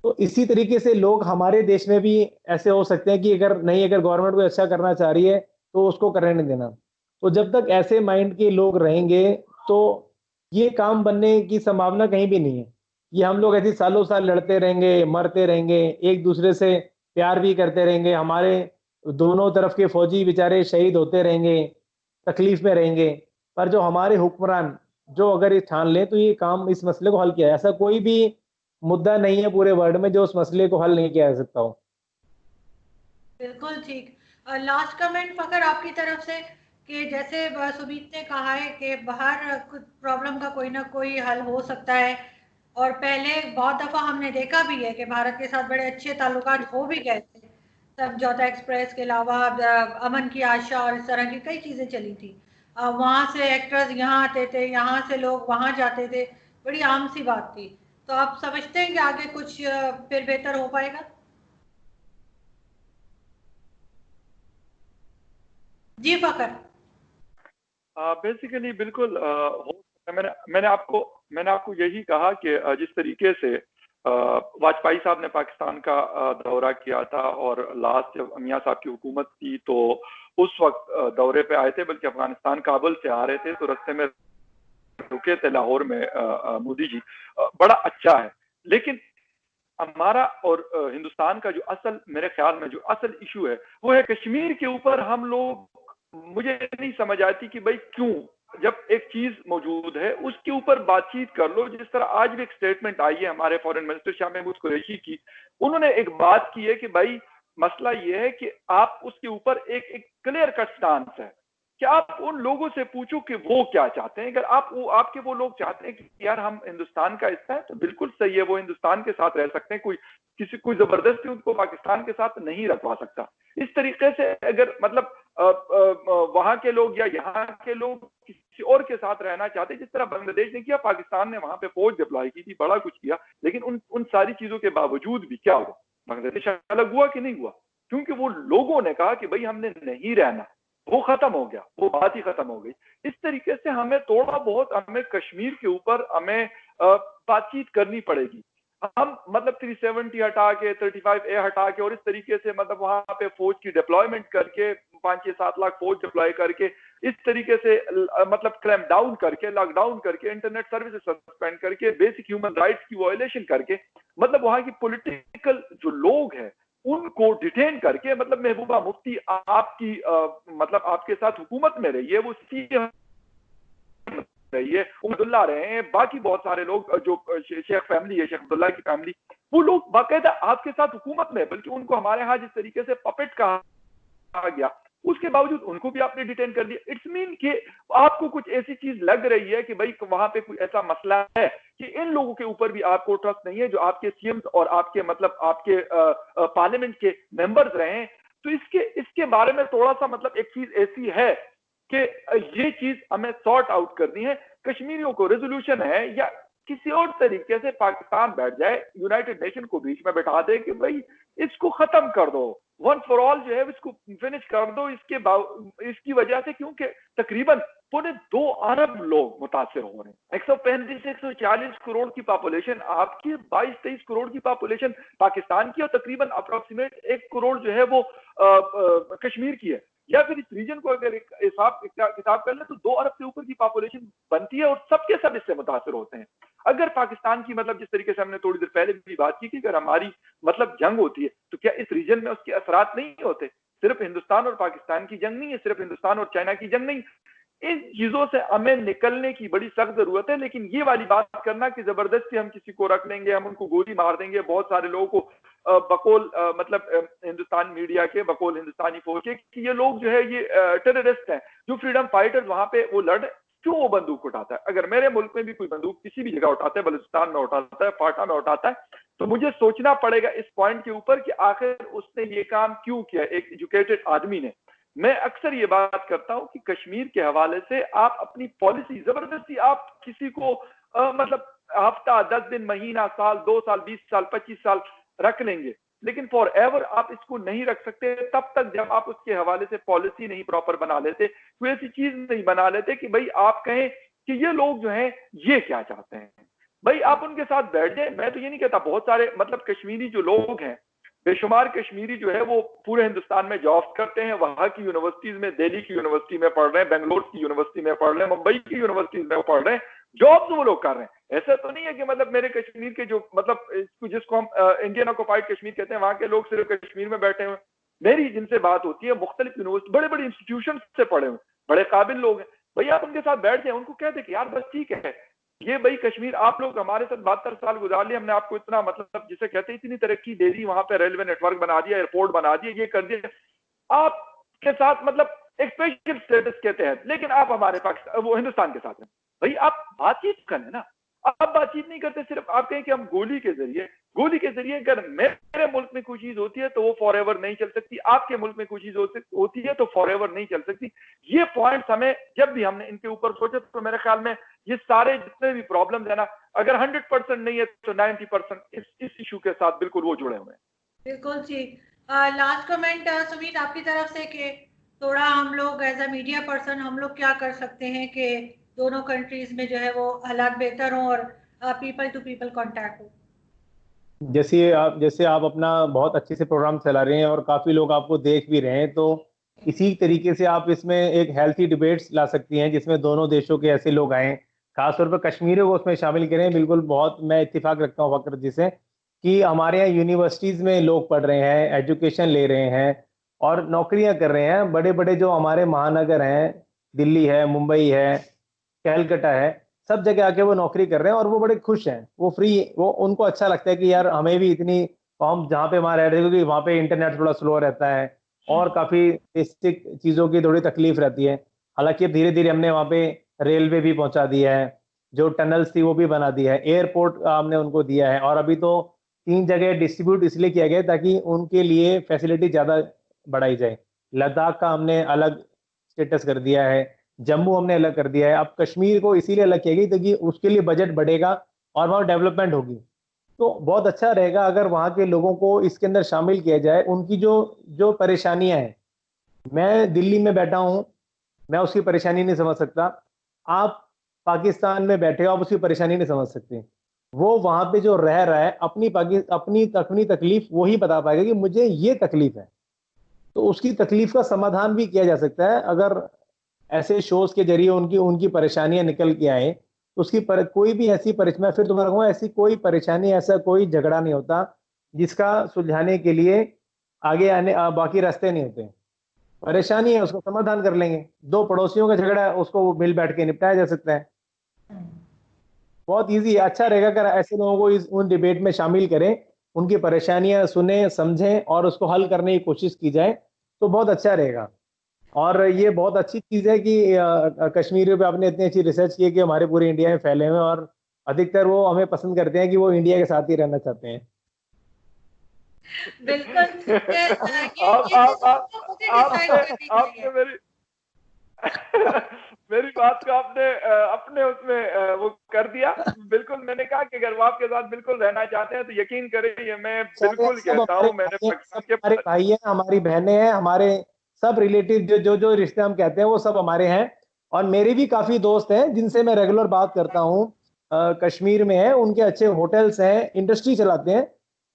तो इसी तरीके से लोग हमारे देश में भी ऐसे हो सकते हैं कि अगर गवर्नमेंट को अच्छा करना चाह रही है तो उसको करने नहीं देना। तो जब तक ऐसे माइंड के लोग रहेंगे तो ये काम बनने की संभावना कहीं भी नहीं है। ये हम लोग ऐसे सालों साल लड़ते रहेंगे, मरते रहेंगे, एक दूसरे से प्यार भी करते रहेंगे, हमारे दोनों तरफ के फौजी बेचारे शहीद होते रहेंगे, तकलीफ में रहेंगे। पर जो हमारे हुक्मरान जो अगर ये ठान ले तो ये काम, इस मसले को हल किया है। ऐसा कोई भी मुद्दा नहीं है पूरे वर्ल्ड में जो उस मसले को हल नहीं किया जा सकता हो। बिल्कुल ठीक। लास्ट कमेंट फकर आपकी तरफ से, कि जैसे सुमीत ने कहा है कि बाहर कुछ प्रॉब्लम का कोई ना कोई हल हो सकता है, और पहले बहुत दफ़ा हमने देखा भी है कि भारत के साथ बड़े अच्छे ताल्लुकात हो भी गए थे। समझौता एक्सप्रेस के अलावा अमन की आशा और इस तरह की कई चीज़ें चली थी। वहाँ से एक्टर्स यहाँ आते थे, यहाँ से लोग वहाँ जाते थे, बड़ी आम सी बात थी। तो आप समझते हैं कि आगे कुछ फिर बेहतर हो पाएगा? जी फकर। बेसिकली बिल्कुल हो सकता है। मैंने आपको यही कहा कि जिस तरीके से वाजपेयी साहब ने पाकिस्तान का दौरा किया था, और लास्ट जब मियां साहब की हुकूमत थी तो उस वक्त दौरे पे आए थे, बल्कि अफगानिस्तान काबुल से आ रहे थे, तो रास्ते में रुके थे लाहौर में मोदी जी। बड़ा अच्छा है। लेकिन हमारा और हिंदुस्तान का जो असल, मेरे ख्याल में जो असल इशू है वो है कश्मीर के ऊपर। हम लोग, मुझे नहीं समझ आती कि भाई क्यों, जब एक चीज मौजूद है उसके ऊपर बातचीत कर लो। जिस तरह आज भी एक स्टेटमेंट आई है हमारे फॉरेन मिनिस्टर शाह महमूद कुरैशी की, उन्होंने एक बात की है कि भाई मसला यह है कि आप उसके ऊपर एक क्लियर कट स्टांस है कि आप उन लोगों से पूछो कि वो क्या चाहते हैं। अगर आपके वो लोग चाहते हैं कि यार हम हिंदुस्तान का हिस्सा है तो बिल्कुल सही है, वो हिंदुस्तान के साथ रह सकते हैं। कोई जबरदस्ती उनको पाकिस्तान के साथ नहीं रखवा सकता। इस तरीके से अगर मतलब वहां के लोग या यहाँ के लोग किसी और के साथ रहना चाहते हैं, जिस तरह बांग्लादेश ने किया, पाकिस्तान ने वहां पे फौज डिप्लॉय की थी, बड़ा कुछ किया, लेकिन उन सारी चीजों के बावजूद भी क्या हुआ? बांग्लादेश अलग हुआ कि नहीं हुआ? क्योंकि वो लोगों ने कहा कि भाई हमने नहीं रहना, वो खत्म हो गया, वो बात ही खत्म हो गई। इस तरीके से हमें थोड़ा बहुत, हमें कश्मीर के ऊपर हमें बातचीत करनी पड़ेगी। हम मतलब 370 हटा के 35A हटा के और इस तरीके से मतलब वहां पे फौज की डिप्लॉयमेंट करके 5-6-7 लाख फौज डिप्लॉय करके इस तरीके से मतलब क्रैम डाउन करके, लॉकडाउन करके, इंटरनेट सर्विसेज सस्पेंड करके, बेसिक ह्यूमन राइट्स की वायलेशन करके, मतलब वहां की पॉलिटिकल जो लोग हैं उनको डिटेन करके, मतलब महबूबा मुफ्ती आपकी मतलब आपके साथ हुकूमत में रही है, वो सीएम रही है, उमदुल्ला रहे हैं, बाकी बहुत सारे लोग जो शेख फैमिली है, शेख अब्दुल्ला की फैमिली, वो लोग बाकायदा आपके साथ हुकूमत में, बल्कि उनको हमारे यहाँ जिस तरीके से पपेट कहा गया, उसके बावजूद उनको भी आपने डिटेन कर दिया। इट्स मीन कि आपको कुछ ऐसी चीज लग रही है कि भाई वहां पे कोई ऐसा मसला है कि इन लोगों के ऊपर भी आपको ट्रस्ट नहीं है, जो आपके सीएम और आपके मतलब आपके पार्लियामेंट के मेंबर्स रहे हैं। तो इसके बारे में थोड़ा सा मतलब एक चीज ऐसी है कि ये चीज हमें सॉर्ट आउट करनी है। कश्मीरियों को रेजोल्यूशन है या किसी और तरीके से पाकिस्तान बैठ जाए, यूनाइटेड नेशन को बीच में बैठा दे कि भाई इसको खत्म कर दो, वन फॉर ऑल जो है इसको फिनिश कर दो। इसकी वजह से, क्योंकि तकरीबन 2.25 अरब लोग मुतासिर हो रहे हैं, 135-140 करोड़ की पॉपुलेशन आपकी, 22-23 करोड़ की पॉपुलेशन पाकिस्तान की, और तकरीबन अप्रोक्सीमेट 1 करोड़ जो है वो कश्मीर की है। या फिर इस रीजन को अगर हिसाब किताब कर ले तो 2 अरब से ऊपर की पॉपुलेशन बनती है, और सबके सब इससे मुतासिर होते हैं। अगर पाकिस्तान की मतलब जिस तरीके से हमने थोड़ी देर पहले भी बात की कि अगर हमारी मतलब जंग होती है तो क्या इस रीजन में उसके असरात नहीं होते? सिर्फ हिंदुस्तान और पाकिस्तान की जंग नहीं है, सिर्फ हिंदुस्तान और चाइना की जंग नहीं, इन चीजों से हमें निकलने की बड़ी सख्त जरूरत है। लेकिन ये वाली बात करना कि जबरदस्ती हम किसी को रख लेंगे, हम उनको गोली मार देंगे, बहुत सारे लोगों को बकौल मतलब हिंदुस्तान मीडिया के, बकौल हिंदुस्तानी फौज के, कि ये लोग जो है ये टेररिस्ट हैं, जो फ्रीडम फाइटर्स वहां पे वो लड़, क्यों वो बंदूक उठाता है? अगर मेरे मुल्क में भी कोई बंदूक किसी भी जगह उठाता है, बलूचिस्तान में उठाता है, फाटा में उठाता है, तो मुझे सोचना पड़ेगा इस पॉइंट के ऊपर कि आखिर उसने ये काम क्यों किया, एक एजुकेटेड आदमी ने। मैं अक्सर ये बात करता हूं कि कश्मीर के हवाले से आप अपनी पॉलिसी जबरदस्ती आप किसी को मतलब हफ्ता, 10 दिन, महीना, साल, 2 साल, 20 साल, 25 साल रख लेंगे, लेकिन फॉर एवर आप इसको नहीं रख सकते तब तक जब आप उसके हवाले से पॉलिसी नहीं प्रॉपर बना लेते, कोई ऐसी चीज नहीं बना लेते कि भाई आप कहें कि ये लोग जो हैं ये क्या चाहते हैं। भाई आप उनके साथ बैठ जाए। मैं तो ये नहीं कहता, बहुत सारे मतलब कश्मीरी जो लोग हैं, बेशुमार कश्मीरी जो है वो पूरे हिंदुस्तान में जॉब करते हैं, वहां की यूनिवर्सिटीज में, दिल्ली की यूनिवर्सिटी में पढ़ रहे हैं, बेंगलोर की यूनिवर्सिटी में पढ़ रहे हैं, मुंबई की यूनिवर्सिटीज में पढ़ रहे हैं, जॉब वो लोग कर रहे हैं। ऐसा तो नहीं है कि मतलब मेरे कश्मीर के जो मतलब जिसको हम इंडियन ऑक्युपाइड कश्मीर कहते हैं, वहां के लोग सिर्फ कश्मीर में बैठे हुए। मेरी जिनसे बात होती है मुख्तलिफ यूनिवर्सिटी, बड़े बड़े इंस्टीट्यूशन से पढ़े हुए, बड़े काबिल लोग हैं। भैया आप उनके साथ बैठ जाए, उनको कह दे कि यार बस ठीक है, ये भाई कश्मीर आप लोग हमारे साथ 72 साल गुजार लिए, हमने आपको इतना मतलब जिसे कहते हैं इतनी तरक्की दे दी, वहां पे रेलवे नेटवर्क बना दिया, एयरपोर्ट बना दिया, ये कर दिया आपके साथ, मतलब एक स्पेशल स्टेटस के तहत, लेकिन आप हमारे पाकिस्तान वो हिंदुस्तान के साथ हैं। भाई आप बातचीत करें ना, आप बातचीत नहीं करते, सिर्फ आप कहें कि हम गोली के जरिए अगर मेरे मुल्क में कोई चीज होती है तो वो फॉर एवर नहीं चल सकती, आपके मुल्क में कोई चीज होती है तो फॉर एवर नहीं चल सकती। ये पॉइंट्स हमें जब भी हमने इनके ऊपर सोचे तो मेरे ख्याल में ये सारे जितने भी प्रॉब्लम्स है ना, अगर 100% नहीं है तो 90% इस इशू के साथ बिल्कुल वो जुड़े हुए हैं। बिल्कुल जी। लास्ट कमेंट सुमीत आपकी तरफ से कि थोड़ा हम लोग एज अ मीडिया पर्सन हम लोग क्या कर सकते हैं कि दोनों कंट्रीज में जो है वो हालात बेहतर हों और पीपल टू पीपल कांटेक्ट हो। जैसे आप अपना बहुत अच्छे से प्रोग्राम चला रहे हैं और काफी लोग आपको देख भी रहे हैं, तो इसी तरीके से आप इसमें एक हेल्थी डिबेट्स ला सकती हैं जिसमें दोनों देशों के ऐसे लोग आए, खासतौर पर कश्मीरियों को उसमें शामिल करें। बिल्कुल, बहुत मैं इत्तेफाक रखता हूँ फकर जी से कि हमारे यहाँ यूनिवर्सिटीज में लोग पढ़ रहे हैं, एजुकेशन ले रहे हैं और नौकरियां कर रहे हैं। बड़े बड़े जो हमारे महानगर हैं, दिल्ली है, मुंबई है, कैलकाटा है, सब जगह आके वो नौकरी कर रहे हैं और वो बड़े खुश हैं, वो फ्री, वो उनको अच्छा लगता है कि यार हमें भी इतनी, हम जहाँ पे वहाँ रह रहे हैं क्योंकि वहाँ पे इंटरनेट थोड़ा स्लो रहता है और काफी बेसिक चीजों की थोड़ी तकलीफ रहती है। हालांकि अब धीरे धीरे हमने वहाँ पे रेलवे भी पहुंचा दिया है, जो टनल्स थी वो भी बना दिया है, एयरपोर्ट हमने उनको दिया है, और अभी तो 3 जगह डिस्ट्रीब्यूट इसलिए किया गया ताकि उनके लिए फैसिलिटी ज्यादा बढ़ाई जाए। लद्दाख का हमने अलग स्टेटस कर दिया है, जम्मू हमने अलग कर दिया है, अब कश्मीर को इसीलिए अलग किया गया ताकि उसके लिए बजट बढ़ेगा और वहाँ डेवलपमेंट होगी। तो बहुत अच्छा रहेगा अगर वहाँ के लोगों को इसके अंदर शामिल किया जाए, उनकी जो जो परेशानियां हैं। मैं दिल्ली में बैठा हूँ, मैं उसकी परेशानी नहीं समझ सकता, आप पाकिस्तान में बैठे हो, आप उसकी परेशानी नहीं समझ सकते। वो वहां पे जो रह रहा है अपनी तकलीफ वही बता पाएगा कि मुझे ये तकलीफ है, तो उसकी तकलीफ का समाधान भी किया जा सकता है अगर ऐसे शोज के जरिए उनकी उनकी परेशानियां निकल के आए। कोई भी ऐसी मैं फिर तुम्हारा कहूँगा, ऐसी कोई परेशानी, ऐसा कोई झगड़ा नहीं होता जिसका सुलझाने के लिए आगे आने बाकी रास्ते नहीं होते। परेशानी है उसको समाधान कर लेंगे, दो पड़ोसियों का झगड़ा है उसको मिल बैठ के निपटाया जा सकता है। बहुत इजी है। अच्छा रहेगा अगर ऐसे लोगों को उन डिबेट में शामिल करें, उनकी परेशानियां सुने, समझें और उसको हल करने की कोशिश की जाए, तो बहुत अच्छा रहेगा। और ये बहुत अच्छी चीज है कि कश्मीरियों पे आपने इतनी अच्छी रिसर्च की है कि हमारे पूरे इंडिया में फैले हुए, और अधिकतर वो हमें पसंद करते हैं कि वो इंडिया के साथ ही रहना चाहते हैं। बिल्कुल। मेरी बात को आपने अपने उसमें वो कर दिया। बिल्कुल, मैंने कहा कि अगर वो आपके साथ बिल्कुल रहना चाहते हैं तो यकीन करें, ये मैं बिल्कुल कहता हूँ। हमारे भाई हैं, हमारी बहनें हैं, हमारे सब रिलेटिव जो जो रिश्ते हम कहते हैं वो सब हमारे हैं। और मेरे भी काफी दोस्त हैं जिनसे मैं रेगुलर बात करता हूँ, कश्मीर में है, उनके अच्छे होटल्स हैं, इंडस्ट्री चलाते हैं।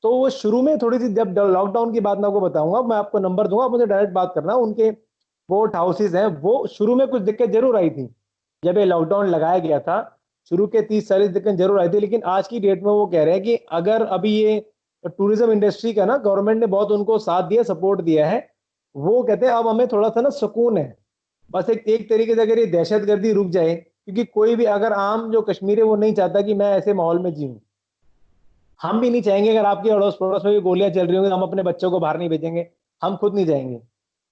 तो वो शुरू में थोड़ी सी, जब लॉकडाउन की बात मैं आपको बताऊंगा, मैं आपको नंबर दूंगा, आप मुझे डायरेक्ट बात करना। उनके बोट हाउसेज हैं, वो शुरू में कुछ दिक्कत जरूर आई थी जब ये लॉकडाउन लगाया गया था, शुरू के 30-40 दिक्कत जरूर आई थी, लेकिन आज की डेट में वो कह रहे हैं कि अगर अभी ये टूरिज्म इंडस्ट्री का ना गवर्नमेंट ने बहुत उनको साथ दिया, सपोर्ट दिया है, वो कहते हैं अब हमें थोड़ा सा ना सुकून है। बस एक तरीके से अगर ये दहशतगर्दी रुक जाए, क्योंकि कोई भी अगर आम जो कश्मीरी वो नहीं चाहता कि मैं ऐसे माहौल में जीऊं। हम भी नहीं चाहेंगे अगर आपके अड़ोस पड़ोस में भी गोलियां चल रही होंगी, हम अपने बच्चों को बाहर नहीं भेजेंगे, हम खुद नहीं जाएंगे।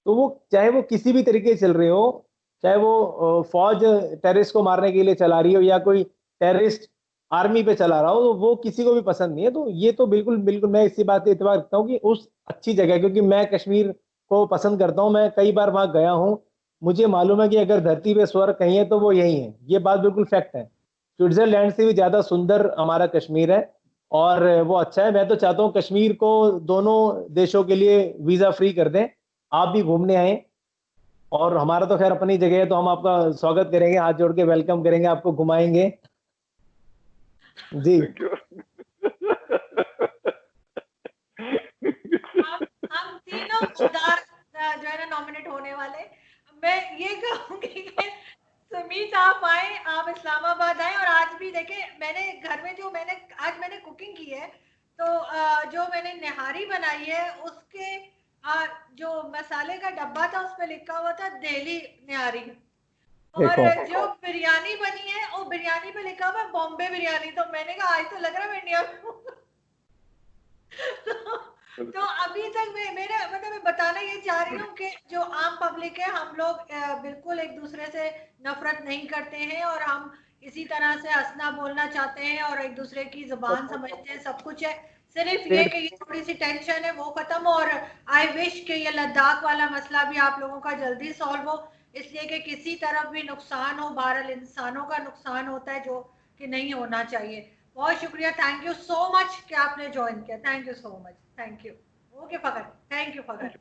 तो वो चाहे वो किसी भी तरीके से चल रहे हो, चाहे वो फौज टेररिस्ट को मारने के लिए चला रही हो या कोई टेररिस्ट आर्मी पे चला रहा हो, तो वो किसी को भी पसंद नहीं है। तो ये तो बिल्कुल बिल्कुल मैं इसी बात पे इतबार रखता हूँ कि उस अच्छी जगह, क्योंकि मैं कश्मीर को पसंद करता हूँ, मैं कई बार वहां गया हूँ, मुझे मालूम है कि अगर धरती पे स्वर्ग कहीं है तो वो यही है। ये बात बिल्कुल फैक्ट है। स्विट्जरलैंड से भी ज्यादा सुंदर हमारा कश्मीर है और वो अच्छा है। मैं तो चाहता हूँ कश्मीर को दोनों देशों के लिए वीजा फ्री कर दें, आप भी घूमने आए। और हमारा तो खैर अपनी जगह है, तो हम आपका स्वागत करेंगे, हाथ जोड़ के वेलकम करेंगे, आपको घुमाएंगे जी। हम तीनों खुदार जो है ना नॉमिनेट होने वाले। मैं ये कहूंगी कि सुमीत आप आए, आप इस्लामाबाद आए, और आज भी देखे मैंने घर में जो मैंने कुकिंग की है, तो जो मैंने निहारी बनाई है उसके जो मसाले का डब्बा था उस पर लिखा हुआ था दिल्ली निहारी, और देखो जो बिरयानी बनी है वो बिरयानी पे लिखा हुआ है बॉम्बे बिरयानी। तो मैंने कहा आज तो लग रहा है मैं इंडिया में हूँ। तो अभी तक मेरे मतलब मैं बताना ये चाह रही हूँ कि जो आम पब्लिक है हम लोग बिल्कुल एक दूसरे से नफरत नहीं करते हैं, और हम इसी तरह से हंसना बोलना चाहते हैं और एक दूसरे की जुबान समझते हैं, सब कुछ है। सिर्फ ये कि ये थोड़ी सी टेंशन है वो खत्म हो, और आई विश कि ये लद्दाख वाला मसला भी आप लोगों का जल्दी सॉल्व हो, इसलिए कि किसी तरफ भी नुकसान हो, बहरहाल इंसानों का नुकसान होता है जो कि नहीं होना चाहिए। बहुत शुक्रिया, थैंक यू सो मच कि आपने ज्वाइन किया, thank you so much, thank you. Okay Fakhar, thank you फकर।